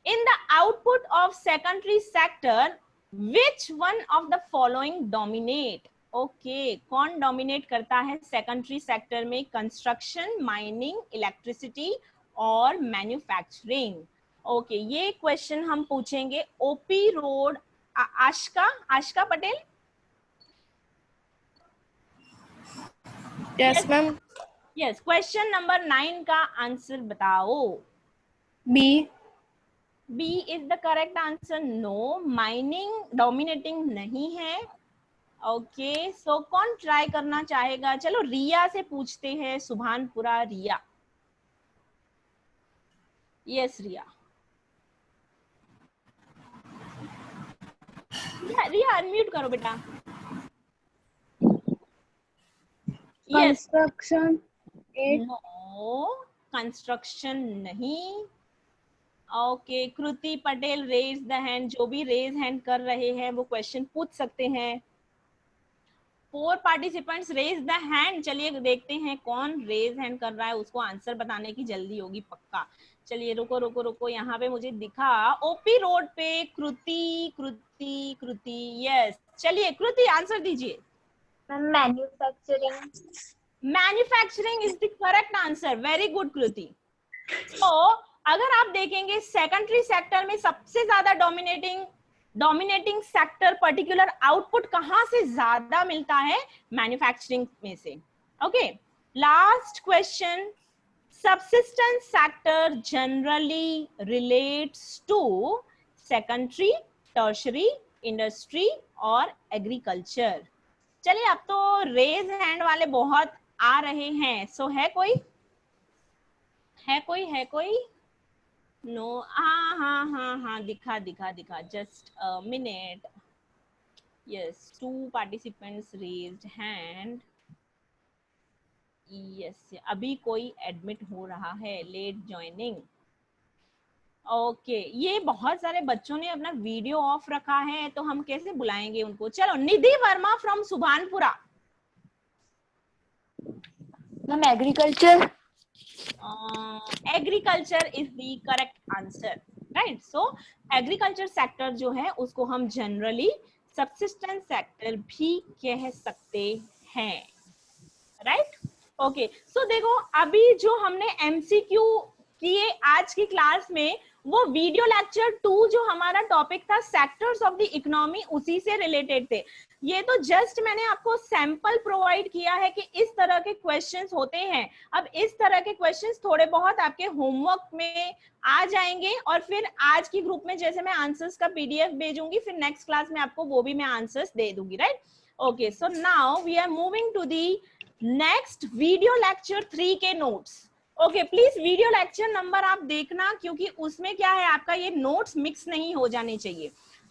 In the output of secondary sector Which one of the following dominate? Okay, कौन डोमिनेट करता है सेकेंडरी सेक्टर में? कंस्ट्रक्शन, माइनिंग, इलेक्ट्रिसिटी और मैन्युफैक्चरिंग। ओके, ये question हम पूछेंगे OP road Ashka Patel. Yes ma'am. Yes, question number 9 का answer बताओ। B. B is the correct answer. No, mining dominating नहीं है। ओके, सो कौन ट्राई करना चाहेगा? चलो रिया से पूछते हैं, सुभानपुरा रिया। यस रिया। रिया अनम्यूट करो बेटा। कंस्ट्रक्शन। नो, कंस्ट्रक्शन नहीं। Okay, Kriti Patel raise the hand. जो भी रेज हैंड कर रहे हैं वो क्वेश्चन पूछ सकते हैं। 4 पार्टिसिपेंट्स रेज द हैंड। चलिए देखते हैं कौन रेज हैंड कर रहा है, उसको आंसर बताने की जल्दी होगी पक्का। चलिए रुको रुको रुको, यहाँ पे मुझे दिखा ओपी रोड पे कृति कृति कृति, यस। चलिए कृति आंसर दीजिए। Manufacturing. Manufacturing is the correct answer, very good Kriti. तो अगर आप देखेंगे सेकेंडरी सेक्टर में सबसे ज्यादा डोमिनेटिंग सेक्टर पर्टिकुलर आउटपुट कहां से ज्यादा मिलता है, मैन्युफैक्चरिंग में से। Okay, last question, subsistence sector generally relates to secondary, tertiary, industry और agriculture। चलिए अब तो रेज हैंड वाले बहुत आ रहे हैं, सो है कोई नो? हाँ हाँ हाँ हाँ, दिखा just a minute. Yes, 2 participants raised hand। Yes, अभी कोई एडमिट हो रहा है, लेट ज्वाइनिंग। ओके, ये बहुत सारे बच्चों ने अपना वीडियो ऑफ रखा है, तो हम कैसे बुलाएंगे उनको? चलो, Nidhi Verma from Subhanpura. Ma'am agriculture. Agriculture is the correct answer, right. So agriculture sector जो है उसको हम जनरली सबसिस्टेंस सेक्टर भी कह सकते हैं, राइट। ओके, सो देखो अभी जो हमने एमसीक्यू किए आज की क्लास में, वो वीडियो लेक्चर 2 जो हमारा टॉपिक था सेक्टर्स ऑफ द इकोनॉमी, उसी से रिलेटेड थे। ये तो जस्ट मैंने आपको सैंपल प्रोवाइड किया है कि इस तरह के क्वेश्चंस होते हैं। अब इस तरह के क्वेश्चंस थोड़े बहुत आपके होमवर्क में आ जाएंगे, और फिर आज की ग्रुप में जैसे मैं आंसर्स का पीडीएफ भेजूंगी, फिर नेक्स्ट क्लास में आपको वो भी मैं आंसर्स दे दूंगी, right. Okay, so now we are moving to the next video lecture 3 के notes. Okay, please video lecture number आप देखना, क्योंकि उसमें क्या है आपका ये नोट्स मिक्स नहीं हो जाने चाहिए।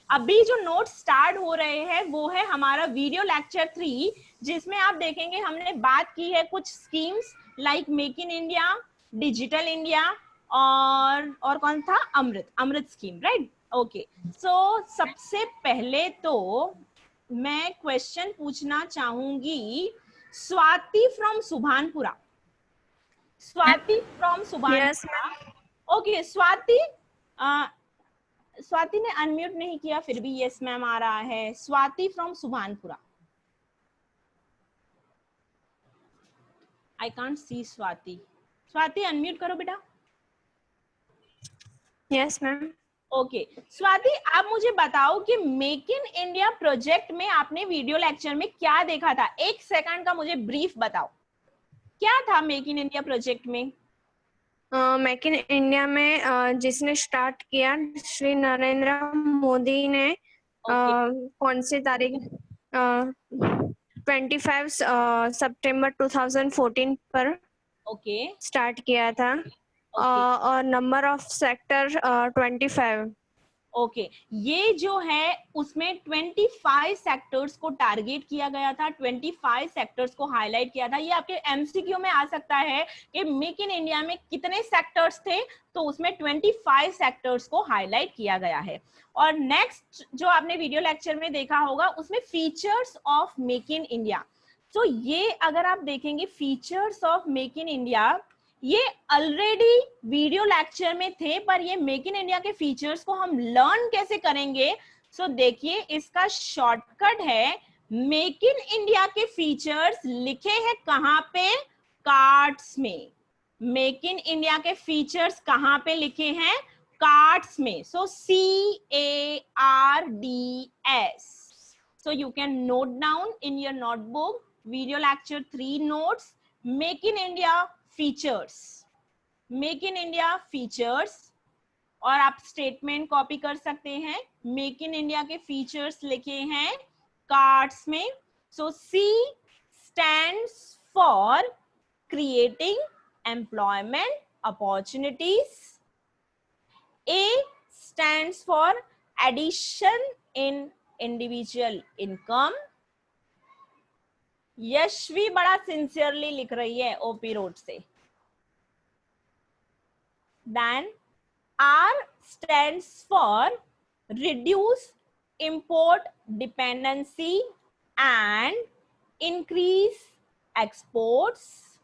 अभी जो नोट्स स्टार्ट हो रहे हैं वो है हमारा वीडियो लेक्चर 3, जिसमें आप देखेंगे हमने बात की है कुछ schemes like make in India, digital India और कौन था, अमृत स्कीम, राइट। ओके, सो सबसे पहले तो मैं क्वेश्चन पूछना चाहूंगी Swati from Subhanpura. Swati from Subhanpura. Okay Swati, Swati ने अनम्यूट नहीं किया, फिर भी यस मैम आ रहा है। Swati from Subhanpura, I can't see Swati. Swati unmute करो बेटा। Yes ma'am. ओके स्वाति, आप मुझे बताओ कि मेक इन इंडिया प्रोजेक्ट में आपने वीडियो लेक्चर में क्या देखा था? 1 सेकंड का मुझे ब्रीफ बताओ, क्या था मेक इन इंडिया प्रोजेक्ट में? मेक इन इंडिया में जिसने स्टार्ट किया श्री नरेंद्र मोदी ने कौन सी तारीख 25 सितंबर 2014 पर स्टार्ट किया था। और नंबर ऑफ सेक्टर 25। ओके, ये जो है उसमें 25 सेक्टर्स को टारगेट किया गया था, 25 सेक्टर्स को हाईलाइट किया था। ये आपके एमसीक्यू में आ सकता है कि मेक इन इंडिया में कितने सेक्टर्स थे, तो उसमें 25 सेक्टर्स को हाईलाइट किया गया है। और नेक्स्ट जो आपने वीडियो लेक्चर में देखा होगा उसमें features of make in India. तो ये अगर आप देखेंगे features of make in India, ये ऑलरेडी वीडियो लेक्चर में थे, पर ये मेक इन इंडिया के फीचर्स को हम लर्न कैसे करेंगे? सो देखिए, इसका शॉर्टकट है, मेक इन इंडिया के फीचर्स लिखे हैं कहां पे? कार्ड्स में। मेक इन इंडिया के फीचर्स कहां पे लिखे हैं? कार्ड्स में। सो CARDS। So you can note down in your notebook video lecture 3 notes, make in India features, make in India features. और आप स्टेटमेंट कॉपी कर सकते हैं, मेक इन इंडिया के फीचर्स लिखे हैं कार्ड्स में। सो C stands for creating employment opportunities, A stands for addition in individual income। Yashvi बड़ा सिंसियरली लिख रही है ओपी रोड से। Then R stands for reduce import dependency and increase exports.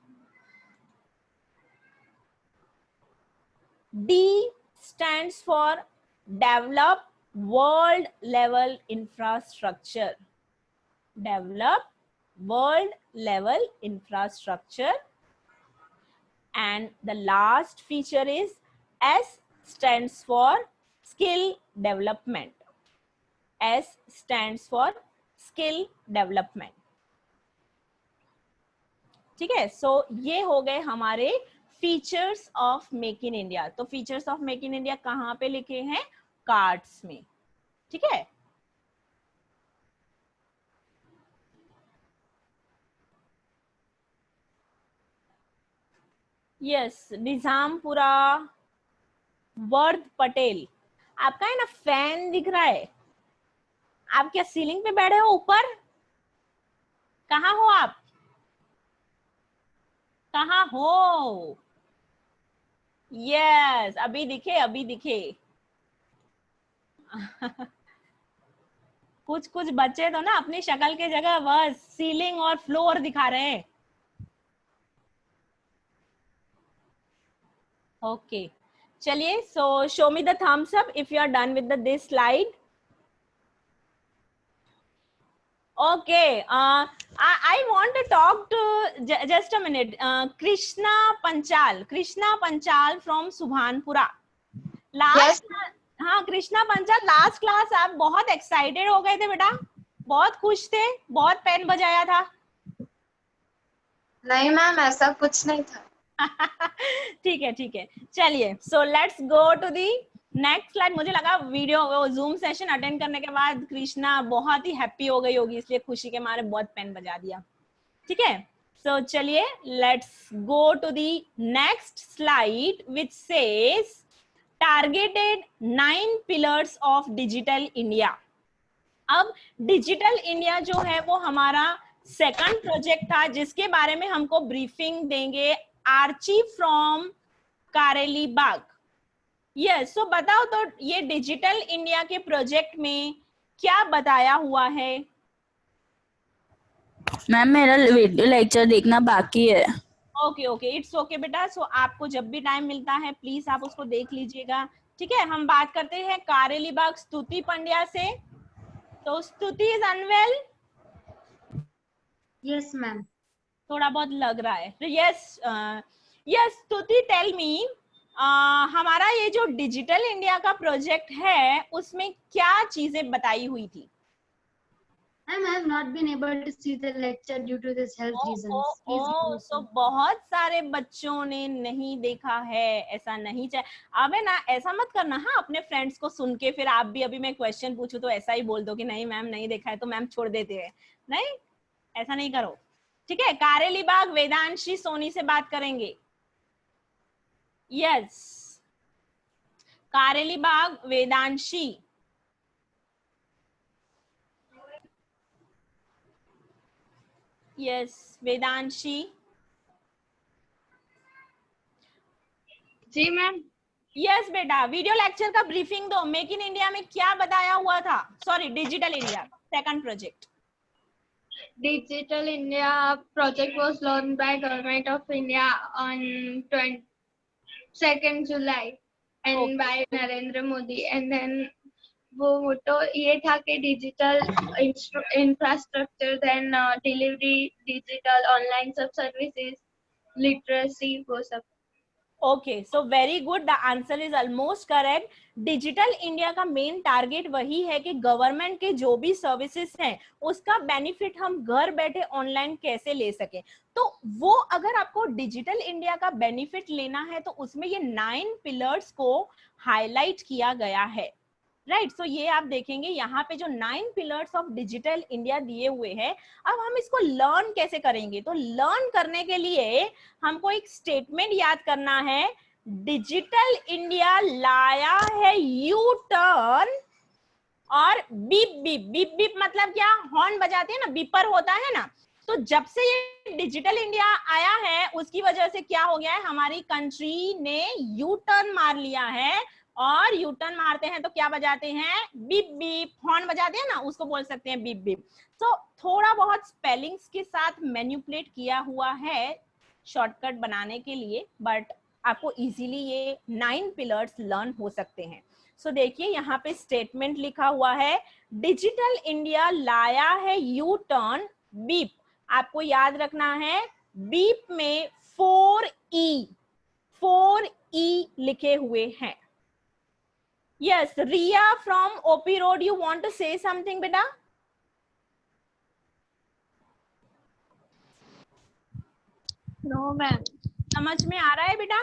D stands for develop world level infrastructure. Develop world level infrastructure. And the last feature is S stands for skill development. S stands for skill development. ठीक है, सो ये हो गए हमारे features of make in India. तो features of make in India कहाँ पे लिखे हैं? कार्ड्स में. ठीक है, यस. निजामपुरा वर्ध पटेल, आपका है ना फैन दिख रहा है. आप क्या सीलिंग पे बैठे हो ऊपर? कहाँ हो आप? कहाँ हो? यस, अभी दिखे, अभी दिखे. कुछ कुछ बच्चे तो ना अपनी शक्ल के जगह बस सीलिंग और फ्लोर दिखा रहे हैं. ओके, चलिए. So show me the thumbs up if you are done with this slide. Okay, I want to talk to just a minute. Krishna Panchal from Subhanpura. Last, हाँ कृष्णा पंचाल, लास्ट क्लास आप बहुत excited हो गए थे बेटा, बहुत खुश थे, बहुत पेन बजाया था. नहीं मैम, ऐसा कुछ नहीं था. ठीक है, ठीक है, चलिए. So let's go to the next slide. मुझे लगा वीडियो जूम सेशन अटेंड करने के बाद कृष्णा बहुत ही हैप्पी हो गई होगी, इसलिए खुशी के मारे बहुत पेन बजा दिया. ठीक है, सो चलिए let's go to the next slide which says targeted 9 pillars of digital India. अब डिजिटल इंडिया जो है वो हमारा सेकंड प्रोजेक्ट था, जिसके बारे में हमको ब्रीफिंग देंगे Archi from Kareli Bagh. Yes, so बताओ तो ये डिजिटल इंडिया के प्रोजेक्ट में क्या बताया हुआ है? मैम मेरा वीडियो लेक्चर देखना बाकी है. ओके ओके, इट्स ओके बेटा. सो आपको जब भी टाइम मिलता है प्लीज आप उसको देख लीजिएगा. ठीक है, हम बात करते हैं कारेली बाग स्तुति पंड्या से. तो स्तुति इज अनवेल? Yes ma'am. थोड़ा बहुत लग रहा है. यस यस, स्तुति टेल मी, हमारा ये जो डिजिटल इंडिया का प्रोजेक्ट है उसमें क्या चीजें बताई हुई थी? I have not been able to see the lecture due to this health reasons. तो बहुत सारे बच्चों ने नहीं देखा है, ऐसा नहीं चाहिए. अबे ना ऐसा मत करना. हाँ, अपने फ्रेंड्स को सुन के फिर आप भी अभी मैं क्वेश्चन पूछूं तो ऐसा ही बोल दो कि नहीं मैम नहीं देखा है, तो मैम छोड़ देते हैं. नहीं, ऐसा नहीं करो. ठीक है, कारेली बाग वेदांशी सोनी से बात करेंगे. यस, कारेली बाग वेदांशी. यस, वेदांशी. जी मैम. यस बेटा, वीडियो लेक्चर का ब्रीफिंग दो. मेक इन इंडिया में क्या बताया हुआ था? Sorry, digital India second project. Digital India project was launched by Government of India on 22nd July and by Narendra Modi. And then वो मोटो ये था कि digital infrastructure, then delivery, digital online सब सर्विसेज, लिटरेसी, वो सब. Okay, so very good, the answer is almost correct. Digital India का main target वही है कि गवर्नमेंट के जो भी सर्विसेज हैं उसका बेनिफिट हम घर बैठे ऑनलाइन कैसे ले सकें. तो वो अगर आपको डिजिटल इंडिया का बेनिफिट लेना है तो उसमें ये 9 पिलर्स को हाईलाइट किया गया है. राइट, सो ये आप देखेंगे यहाँ पे जो 9 पिलर्स ऑफ डिजिटल इंडिया दिए हुए हैं. अब हम इसको लर्न कैसे करेंगे? तो लर्न करने के लिए हमको एक स्टेटमेंट याद करना है. डिजिटल इंडिया लाया है यू टर्न और बीप बीप. बीप बीप मतलब क्या? हॉर्न बजाते हैं ना, बीपर होता है ना. तो जब से ये डिजिटल इंडिया आया है उसकी वजह से क्या हो गया है, हमारी कंट्री ने यू टर्न मार लिया है और यू टर्न मारते हैं तो क्या बजाते हैं? बीप बीप, हॉर्न बजाते हैं ना, उसको बोल सकते हैं बीप बीप। तो थोड़ा बहुत स्पेलिंग्स के साथ मैनिपुलेट किया हुआ है शॉर्टकट बनाने के लिए, बट आपको इजीली ये 9 पिलर्स लर्न हो सकते हैं। सो देखिए यहाँ पे स्टेटमेंट लिखा हुआ है, डिजिटल इंडिया लाया है यू टर्न बीप। आपको याद रखना है बीप में 4E लिखे हुए हैं। Yes, Riya from OP road, you want to say something बेटा? No ma'am. समझ में आ रहा है बेटा?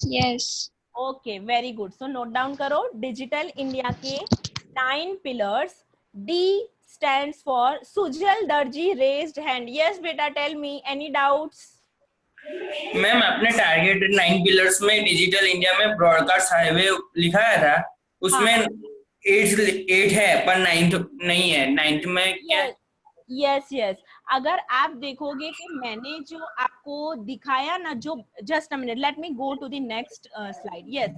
Yes. Okay, very good. So note down करो डिजिटल इंडिया के 9 pillars. D stands for Sujal Darji raised hand. Yes beta, tell me any doubts? Ma'am अपने टारगेट 9 पिलर्स में डिजिटल इंडिया में ब्रॉडकास्ट हाईवे लिखाया था, उसमें 8 है पर 9th नहीं है। 9th में क्या? यस, अगर आप देखोगे कि मैंने जो आपको दिखाया ना, जो just a minute, let me go to the next slide. Yes,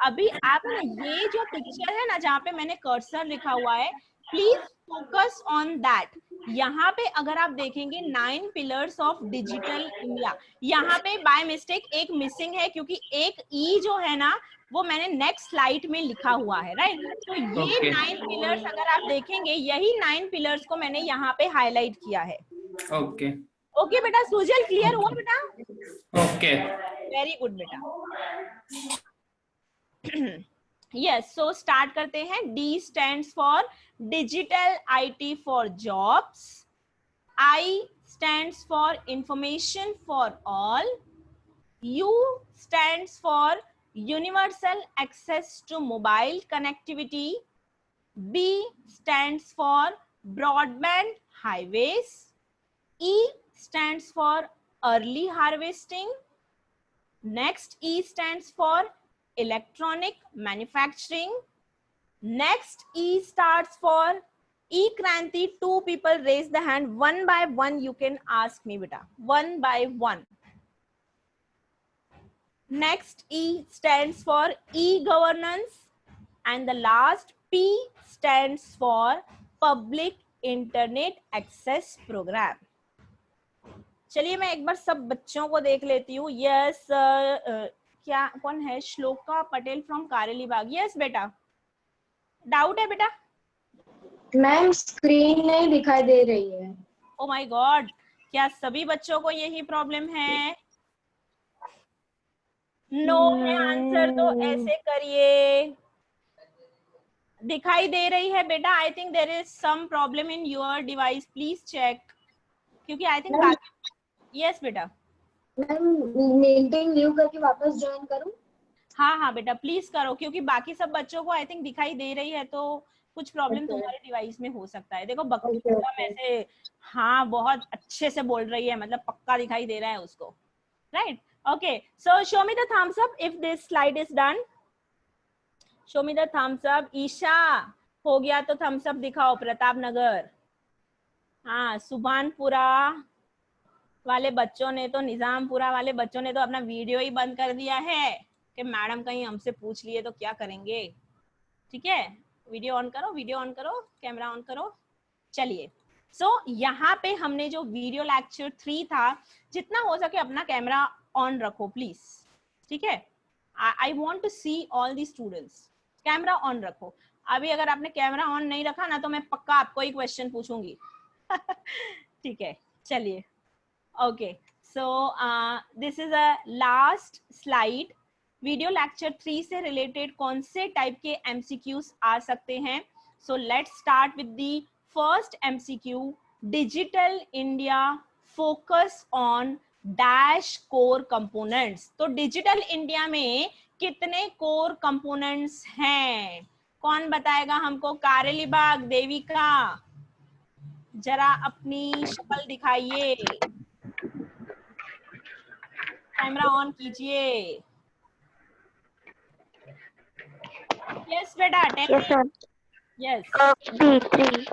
अभी आप ना ये जो पिक्चर है ना जहाँ पे मैंने कर्सर लिखा हुआ है, प्लीज फोकस ऑन दैट। यहाँ पे अगर आप देखेंगे 9 पिलर्स ऑफ डिजिटल इंडिया, यहाँ पे बाय मिस्टेक एक मिसिंग है क्योंकि एक ई जो है ना वो मैंने नेक्स्ट स्लाइड में लिखा हुआ है, राइट? तो ये 9 पिलर्स अगर आप देखेंगे, यही 9 पिलर्स को मैंने यहाँ पे हाईलाइट किया है। ओके बेटा, सुजल क्लियर हुआ बेटा? ओके, वेरी गुड बेटा। यस, सो स्टार्ट करते हैं। D stands for digital IT for jobs, I stands for information for all, U stands for universal access to mobile connectivity, B stands for broadband highways, E stands for early harvesting, next E stands for electronic manufacturing, next E starts for E-Kranti. 2 people raise the hand. One by one you can ask me beta, one by one. Next E stands for E-Governance, and the last P stands for Public Internet Access Program. चलिए मैं एक बार सब बच्चों को देख लेती हूँ। Yes, क्या कौन है? श्लोका पटेल फ्रॉम कारेली बाग। यस बेटा, डाउट है बेटा? मैम स्क्रीन नहीं दिखाई दे रही है। ओ माय गॉड, क्या सभी बच्चों को यही प्रॉब्लम है? नो है आंसर, तो ऐसे करिए। दिखाई दे रही है बेटा? I think there is some problem in your device, please check, क्योंकि आई थिंक यस बेटा। मैम मीटिंग लीव करके वापस ज्वाइन करूं? हाँ बेटा प्लीज करो, क्योंकि बाकी सब बच्चों को आई थिंक दिखाई दे रही है, तो कुछ प्रॉब्लम तुम्हारे डिवाइस में हो सकता है। देखो बक्की ऐसे हाँ बहुत अच्छे से बोल रही है, मतलब पक्का दिखाई दे रहा है उसको, right? Okay, so show me the thumbs up if this slide is done. Show me the thumbs up. Isha हो गया तो थम्स अप दिखाओ। प्रताप नगर, हाँ। सुभानपुरा वाले बच्चों ने तो, निजामपुरा वाले बच्चों ने तो अपना वीडियो ही बंद कर दिया है कि मैडम कहीं हमसे पूछ लिए तो क्या करेंगे। ठीक है, वीडियो ऑन करो, वीडियो ऑन करो, कैमरा ऑन करो। चलिए, सो यहाँ पे हमने जो वीडियो लेक्चर 3 था, जितना हो सके अपना कैमरा ऑन रखो प्लीज। ठीक है, I want to see all the students. Camera on रखो। अभी अगर आपने कैमरा ऑन नहीं रखा ना तो मैं पक्का आपको ही क्वेश्चन पूछूंगी। ठीक है, चलिए। Okay, so this is a last slide. Video lecture 3 से रिलेटेड कौन से टाइप के MCQs आ सकते हैं? सो let's start with the first MCQ। Digital India focus on dash core components. तो डिजिटल इंडिया में कितने कोर कंपोनेंट्स हैं? कौन बताएगा हमको? कारेली बाग, देविका जरा अपनी शक्ल दिखाइए, कैमरा ऑन कीजिए। Yes beta, tell me. Yes. 3.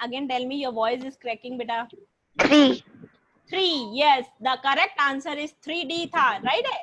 Again tell me, your voice is cracking beta. 3. 3, yes, the correct answer is 3D था, right है?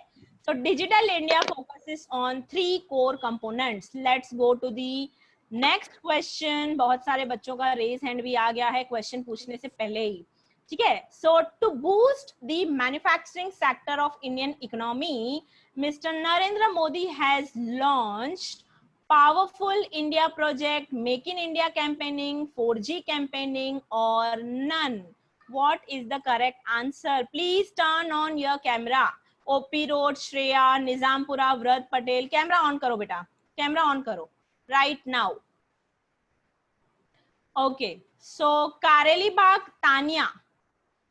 So Digital India focuses on 3 core components. Let's go to the next question. बहुत सारे बच्चों का raise hand भी आ गया है question पूछने से पहले ही, ठीक है? So to boost the manufacturing sector of Indian economy, Mr. Narendra Modi has launched Powerful India project, Make in India campaigning, 4G campaigning, or none. What is the correct answer? Please turn on your camera. OP Road, Shreya, Nizampura, Vrat Patel. Camera on karo beta. Camera on karo. Right now. Okay. So Kareli Bagh, Tanya.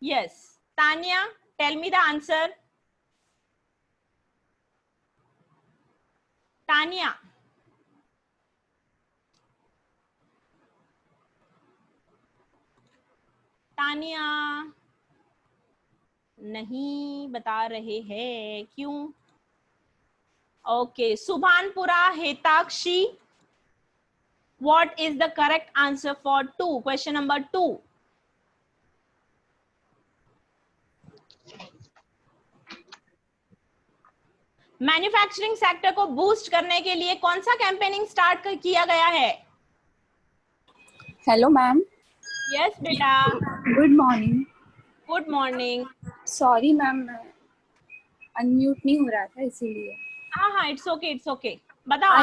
Yes. Tanya, tell me the answer. Tanya. Tania नहीं बता रहे हैं, क्यों? Okay, Subhanpura, Hetakshi, what is the correct answer for 2, question number 2? Manufacturing sector को boost करने के लिए कौन सा कैंपेनिंग स्टार्ट किया गया है? Hello ma'am. यस बेटा। Good morning. Good morning. Sorry ma'am, unmute नहीं हो रहा था इसीलिए। हाँ, इट्स ओके, इट्स ओके। बताओ।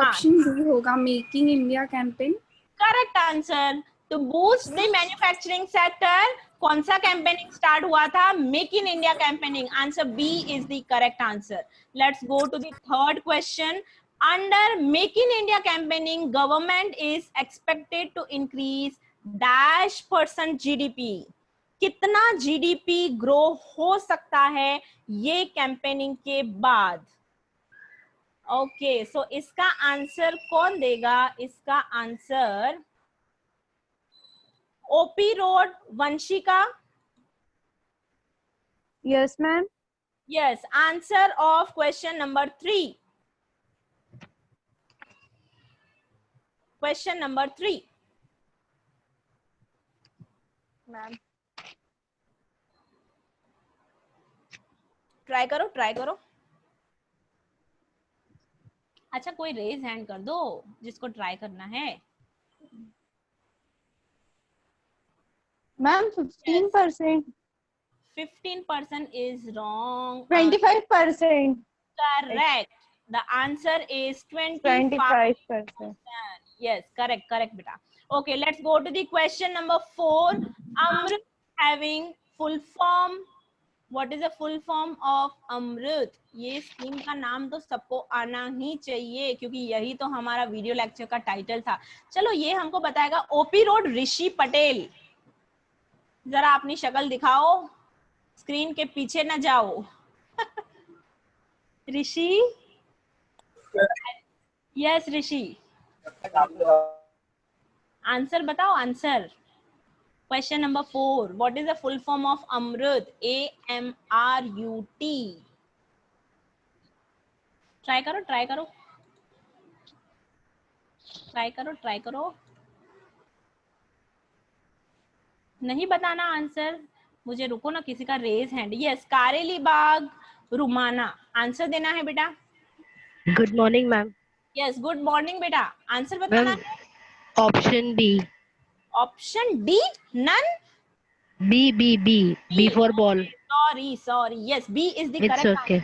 ऑप्शन डी होगा, making India campaign. Correct answer. To boost the manufacturing sector कौन सा कैंपेनिंग स्टार्ट हुआ था? Make in India campaigning. Answer B is the correct answer. Let's go to the third question. Under Make in India campaigning, government is expected to increase -% GDP. कितना GDP grow हो सकता है ये campaigning के बाद? Okay, सो इसका answer कौन देगा? इसका answer OP road, Vanshika. Yes ma'am. Yes, answer of question number 3. Question number 3. Ma'am try करो, ट्राई करो। अच्छा, कोई रेज हैंड कर दो जिसको ट्राई करना है। Ma'am 15%। 15% is wrong. 25%। Correct. The answer is 25%. Yes, correct, correct beta. Okay, let's go to the question number 4. Amrut having full form. What is the full form of Amrut? ये scheme का नाम तो सबको आना ही चाहिए क्योंकि यही तो हमारा वीडियो लेक्चर का टाइटल था। चलो, ये हमको बताएगा ओपी रोड ऋषि पटेल। जरा अपनी शक्ल दिखाओ, स्क्रीन के पीछे ना जाओ। ऋषि, यस ऋषि, आंसर बताओ, answer. Question number 4, what is the full form of Amrut? AMRUT। Try करो, ट्राई करो, ट्राई करो, ट्राई करो। नहीं बताना आंसर, मुझे रुको ना, किसी का raise hand. Yes, Kareli Bagh, Rumana. Answer देना है बेटा। Good morning ma'am. Yes, good morning बेटा। आंसर बताना है। Option B. Option D, none? B for ball. Sorry. Yes, B is the correct answer.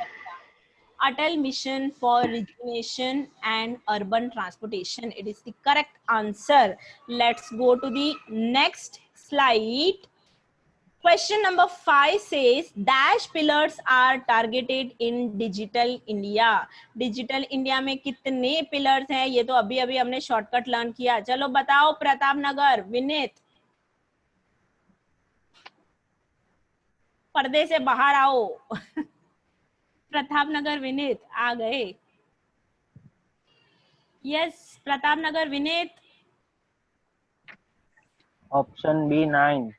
Atal Mission for Rejuvenation and Urban Transportation. It is the correct answer. Let's go to the next slide. Question number 5 says dash pillars are targeted in Digital India. Digital India में कितने pillars हैं? ये तो अभी हमने shortcut learn किया। चलो बताओ, प्रताप नगर, विनीत, पर्दे से बाहर आओ। प्रताप नगर, विनीत आ गए। Yes, Pratap Nagar, Vineet. Option B 9।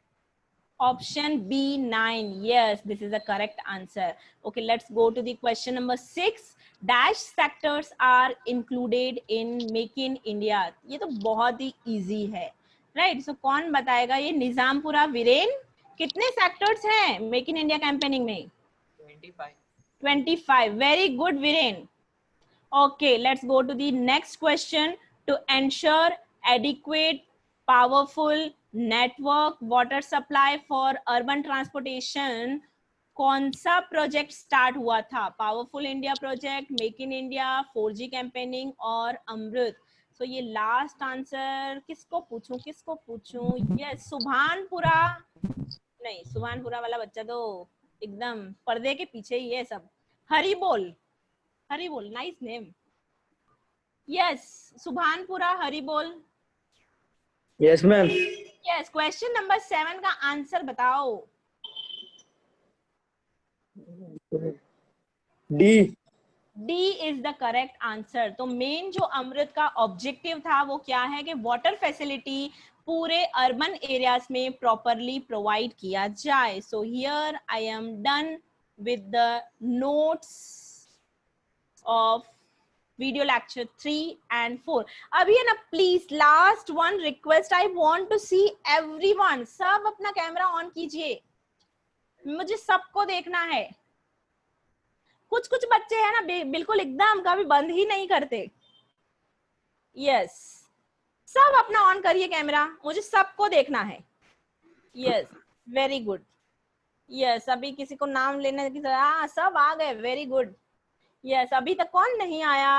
Option B9. Yes, this is the correct answer. Okay, let's go to the question number 6. Dash sectors are included in Make in India. ये तो बहुत ही easy है, right? So कौन बताएगा? ये निजामपुरा, वीरेन। कितने सेक्टर्स हैं मेक इन इंडिया कैंपेनिंग में? 25. Very good, Viren. Okay, let's go to the next question. To ensure adequate, powerful network water supply for urban transportation, कौन सा प्रोजेक्ट स्टार्ट हुआ था? Powerful India project, make in India, 4G campaigning और अमृत. सो ये last answer किसको पूछूं? Yes, Subhanpura. नहीं, सुभानपुरा वाला बच्चा तो एकदम पर्दे के पीछे ही है सब. Haribol, nice name. Yes, Subhanpura, Haribol. Yes ma'am. Yes, question number 7 का आंसर बताओ. D is the correct answer. तो मेन जो अमृत का ऑब्जेक्टिव था वो क्या है कि वाटर फैसिलिटी पूरे अर्बन एरियाज में प्रॉपरली प्रोवाइड किया जाए. So here I am done with the notes of video lecture 3 and 4. अभी है ना, please last one request, I want to see everyone. सब अपना कैमरा ऑन कीजिए, मुझे सबको देखना है. कुछ बच्चे हैं ना बिल्कुल एकदम कभी बंद ही नहीं करते. यस, सब अपना ऑन करिए कैमरा, मुझे सबको देखना है. Yes, very good. यस, अभी किसी को नाम लेने की सब आ गए. Very good. यस, अभी तक कौन नहीं आया?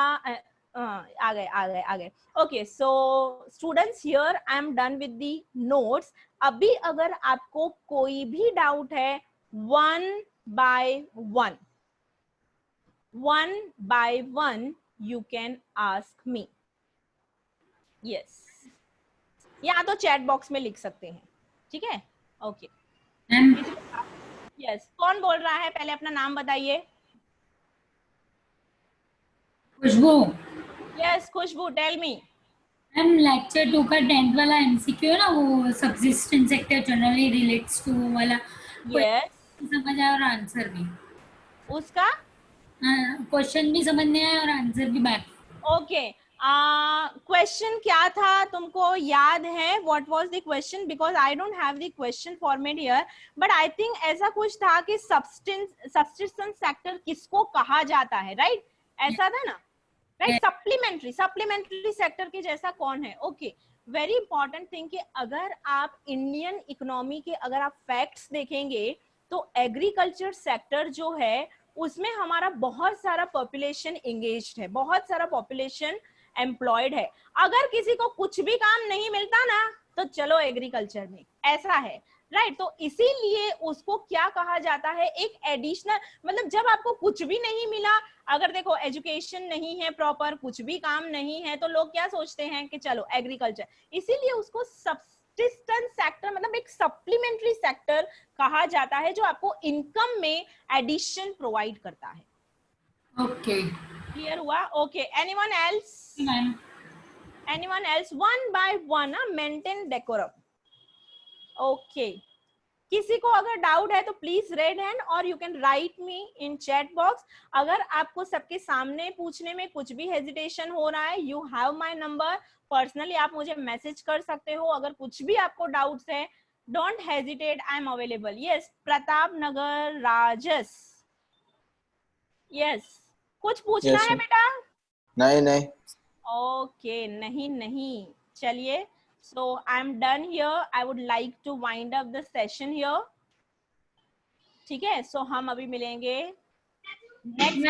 आ गए. Okay, so students, here I am done with the notes. अभी अगर आपको कोई भी डाउट है, one by one you can ask me. Yes, या तो चैट बॉक्स में लिख सकते हैं. ठीक है, ओके. यस, कौन बोल रहा है? पहले अपना नाम बताइए. Khushbu. Yes, Khushbu, tell me. Ma'am, lecture 2 का 10th वाला एमसीक्यू है ना, वो subsistence sector generally relates to वाला. यस, समझ आया और आंसर भी. उसका क्वेश्चन भी समझ नहीं आया और आंसर भी बैक. ओके, क्वेश्चन क्या था तुमको याद है? What was the question? Because I don't have the question format here, but I think ऐसा कुछ था कि सबसिस्टेंस सेक्टर किसको कहा जाता है, राइट? ऐसा था ना, राइट? सप्लीमेंट्री सेक्टर के जैसा कौन है? ओके, वेरी इंपॉर्टेंट थिंग कि अगर आप इंडियन इकोनॉमी के अगर आप फैक्ट्स देखेंगे तो एग्रीकल्चर सेक्टर जो है उसमें हमारा बहुत सारा पॉपुलेशन एंगेज्ड है, बहुत सारा पॉपुलेशन एम्प्लॉयड है. अगर किसी को कुछ भी काम नहीं मिलता ना तो चलो एग्रीकल्चर में, ऐसा है, राइट? तो इसीलिए उसको क्या कहा जाता है, एक एडिशनल, मतलब जब आपको कुछ भी नहीं मिला, अगर देखो एजुकेशन नहीं है प्रॉपर, कुछ भी काम नहीं है, तो लोग क्या सोचते हैं कि चलो एग्रीकल्चर. इसीलिए उसको सबसिस्टेंस सेक्टर मतलब एक सप्लीमेंट्री सेक्टर कहा जाता है जो आपको इनकम में एडिशन प्रोवाइड करता है. ओके, क्लियर हुआ? Okay, anyone else? Anyone else? One by one, maintain decorum. Okay, किसी को अगर डाउट है तो प्लीज रेड हैंड और you can write me in chat box. अगर आपको सबके सामने पूछने में कुछ भी हेजिटेशन हो रहा है, you have my number. Personally आप मुझे मैसेज कर सकते हो. अगर कुछ भी आपको डाउट्स है, don't hesitate, I am available. Yes, Pratap Nagar, Rajas. Yes, कुछ पूछना है बेटा? नहीं. ओके, नहीं. चलिए, so I'm done here. I would like to wind up the session here. ठीक है, so हम अभी मिलेंगे next.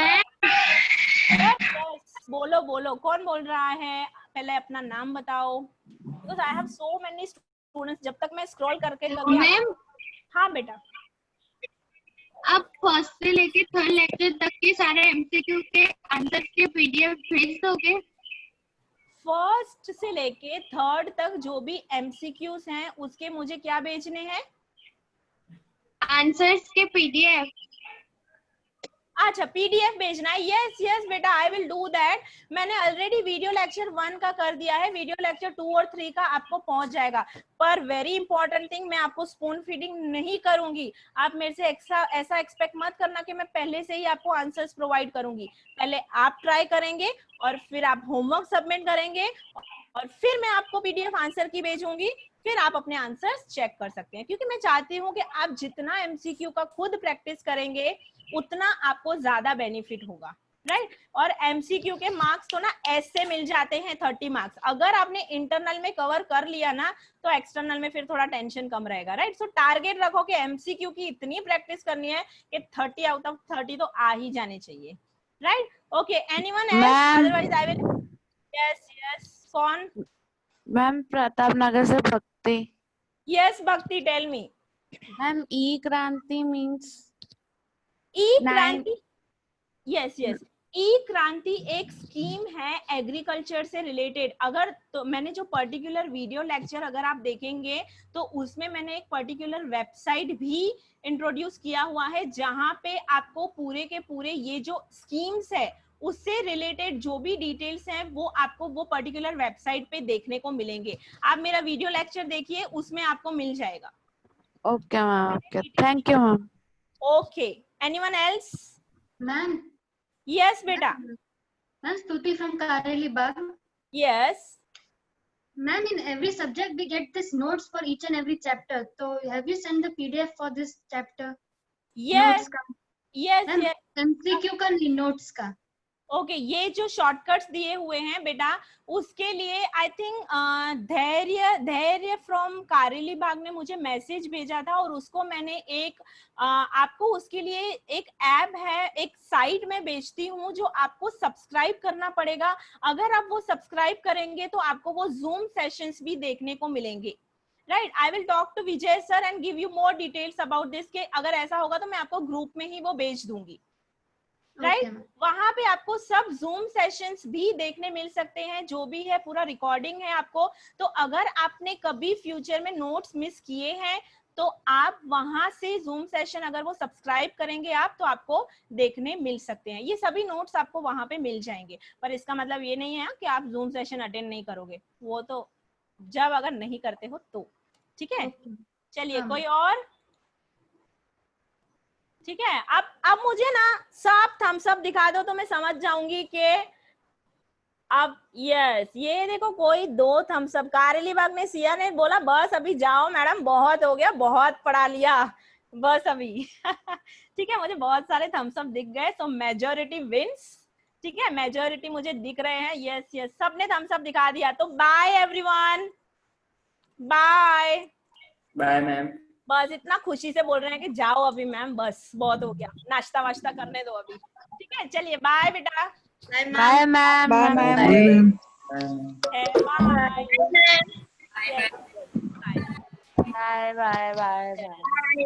बोलो, कौन बोल रहा है? पहले अपना नाम बताओ. Because I have so many students. जब तक मैं स्क्रॉल करके मैम, हाँ बेटा, आप फर्स्ट से लेके थर्ड लेक्चर तक के सारे एमसीक्यू के आंसर के पीडीएफ भेज दोगे? फर्स्ट से लेके थर्ड तक जो भी एमसीक्यूज हैं उसके मुझे क्या भेजने हैं? आंसर्स के पीडीएफ. अच्छा, पीडीएफ भेजना है. यस बेटा, आई विल डू दैट. मैंने ऑलरेडी वीडियो लेक्चर 1 का कर दिया है, वीडियो लेक्चर 2 और 3 का आपको पहुंच जाएगा. पर वेरी इंपॉर्टेंट थिंग, मैं आपको स्पून फीडिंग नहीं करूंगी. आप मेरे से ऐसा एक्सपेक्ट मत करना कि मैं पहले से ही आपको आंसर्स प्रोवाइड करूंगी. पहले आप ट्राई करेंगे और फिर आप होमवर्क सबमिट करेंगे और फिर मैं आपको पीडीएफ आंसर की भेजूंगी. फिर आप अपने आंसर्स चेक कर सकते हैं, क्योंकि मैं चाहती हूँ कि आप जितना एमसीक्यू का खुद प्रैक्टिस करेंगे उतना आपको ज्यादा बेनिफिट होगा, राइट। और एमसीक्यू के मार्क्स तो ना ऐसे मिल जाते हैं 30 मार्क्स। अगर आपने इंटरनल में कवर कर लिया ना तो एक्सटर्नल में फिर थोड़ा टेंशन कम रहेगा, राइट। सो टारगेट रखो कि एमसीक्यू की इतनी प्रैक्टिस करनी है कि 30 आउट ऑफ 30 तो आ ही जाने चाहिए, right. Okay, anyone else? Otherwise I will yes yes कौन? मैम प्रताप नगर से भक्ति। यस भक्ति, टेल मी। मैम ई क्रांति मींस ई क्रांति, यस यस, ई क्रांति एक स्कीम है एग्रीकल्चर से रिलेटेड। अगर तो मैंने जो पर्टिकुलर वीडियो लेक्चर अगर आप देखेंगे तो उसमें मैंने एक पर्टिकुलर वेबसाइट भी इंट्रोड्यूस किया हुआ है जहां पे आपको पूरे के पूरे ये जो स्कीम्स है उससे रिलेटेड जो भी डिटेल्स हैं वो आपको वो पर्टिकुलर वेबसाइट पे देखने को मिलेंगे। आप मेरा वीडियो लेक्चर देखिए, उसमें आपको मिल जाएगा। Okay ma'am, okay, thank you ma'am. Okay, anyone else? Ma'am yes बेटा। मैम स्तुति from Kareli Bagh. Yes Ma'am, in every subject we get this notes for each and every chapter. So have you sent the PDF for this chapter? Yes. Yes, Ma'am, yes. MCQ का notes का। Okay, ये जो shortcuts दिए हुए हैं बेटा उसके लिए आई थिंक धैर्य फ्रॉम कारेली बाग ने मुझे मैसेज भेजा था और उसको मैंने एक आपको उसके लिए एक ऐप है, एक साइट में बेचती हूँ जो आपको सब्सक्राइब करना पड़ेगा। अगर आप वो सब्सक्राइब करेंगे तो आपको वो जूम सेशंस भी देखने को मिलेंगे, right. I will talk to Vijay sir and give you more details about this के अगर ऐसा होगा तो मैं आपको ग्रुप में ही वो भेज दूंगी, राइट। वहां पे आपको सब जूम सेशंस भी देखने मिल सकते हैं, जो भी है पूरा रिकॉर्डिंग है आपको। तो अगर आपने कभी फ्यूचर में नोट्स मिस किए हैं तो आप वहां से जूम सेशन अगर वो सब्सक्राइब करेंगे आप तो आपको देखने मिल सकते हैं। ये सभी नोट्स आपको वहां पे मिल जाएंगे, पर इसका मतलब ये नहीं है कि आप जूम सेशन अटेंड नहीं करोगे, वो तो जब अगर नहीं करते हो तो, ठीक है। चलिए कोई और? ठीक है, अब मुझे ना सब थम्स अप दिखा दो तो मैं समझ जाऊंगी कि अब यस, ये देखो कोई 2 थम्स अप। कारेली बाग में सिया ने बोला बस अभी जाओ मैडम, बहुत हो गया, बहुत पढ़ा लिया, बस अभी ठीक है, मुझे बहुत सारे थम्स अप दिख गए। सो मेजॉरिटी विंस, ठीक है, मेजॉरिटी मुझे दिख रहे हैं। यस यस, सबने थम्स अप दिखा दिया। तो bye everyone, bye bye ma'am. बस इतना खुशी से बोल रहे हैं कि जाओ अभी मैम, बस बहुत हो गया, नाश्ता वाश्ता करने दो अभी, ठीक है। चलिए बाय बेटा। Bye ma'am. Bye bye bye bye.